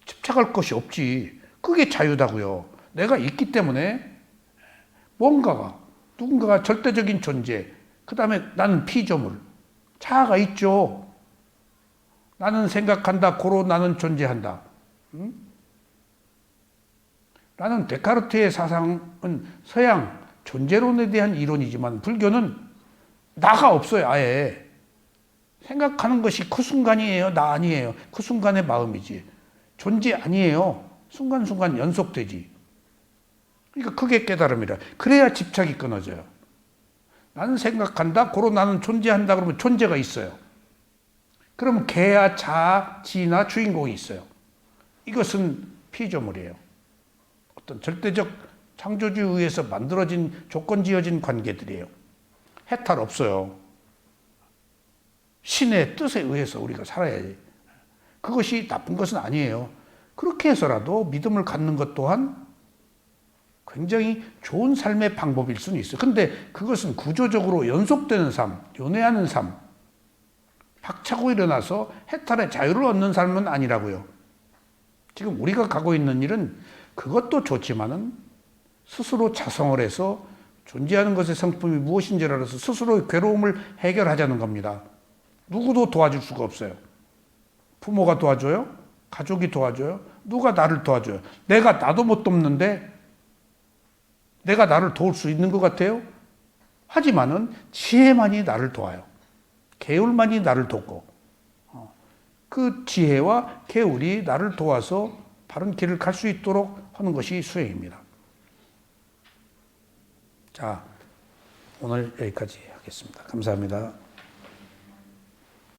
집착할 것이 없지. 그게 자유다고요. 내가 있기 때문에 누군가가 절대적인 존재, 그 다음에 나는 피조물, 자아가 있죠. 나는 생각한다, 고로 나는 존재한다. 나는 데카르트의 사상은 서양 존재론에 대한 이론이지만 불교는 나가 없어요, 아예. 생각하는 것이 그 순간이에요, 나 아니에요. 그 순간의 마음이지. 존재 아니에요. 순간순간 연속되지. 그러니까 그게 깨달음이라. 그래야 집착이 끊어져요. 나는 생각한다, 고로 나는 존재한다 그러면 존재가 있어요. 그러면 개야 자아, 지나 주인공이 있어요. 이것은 피조물이에요. 어떤 절대적 창조주에 의해서 만들어진 조건지어진 관계들이에요. 해탈 없어요. 신의 뜻에 의해서 우리가 살아야지. 그것이 나쁜 것은 아니에요. 그렇게 해서라도 믿음을 갖는 것 또한 굉장히 좋은 삶의 방법일 수는 있어요. 근데 그것은 구조적으로 연속되는 삶, 연애하는 삶, 박차고 일어나서 해탈의 자유를 얻는 삶은 아니라고요. 지금 우리가 가고 있는 일은 그것도 좋지만은 스스로 자성을 해서 존재하는 것의 성품이 무엇인지를 알아서 스스로의 괴로움을 해결하자는 겁니다. 누구도 도와줄 수가 없어요. 부모가 도와줘요? 가족이 도와줘요? 누가 나를 도와줘요? 내가 나도 못 돕는데 내가 나를 도울 수 있는 것 같아요? 하지만은 지혜만이 나를 도와요. 계율만이 나를 돕고 그 지혜와 계율이 나를 도와서 바른 길을 갈 수 있도록 하는 것이 수행입니다. 자, 오늘 여기까지 하겠습니다. 감사합니다.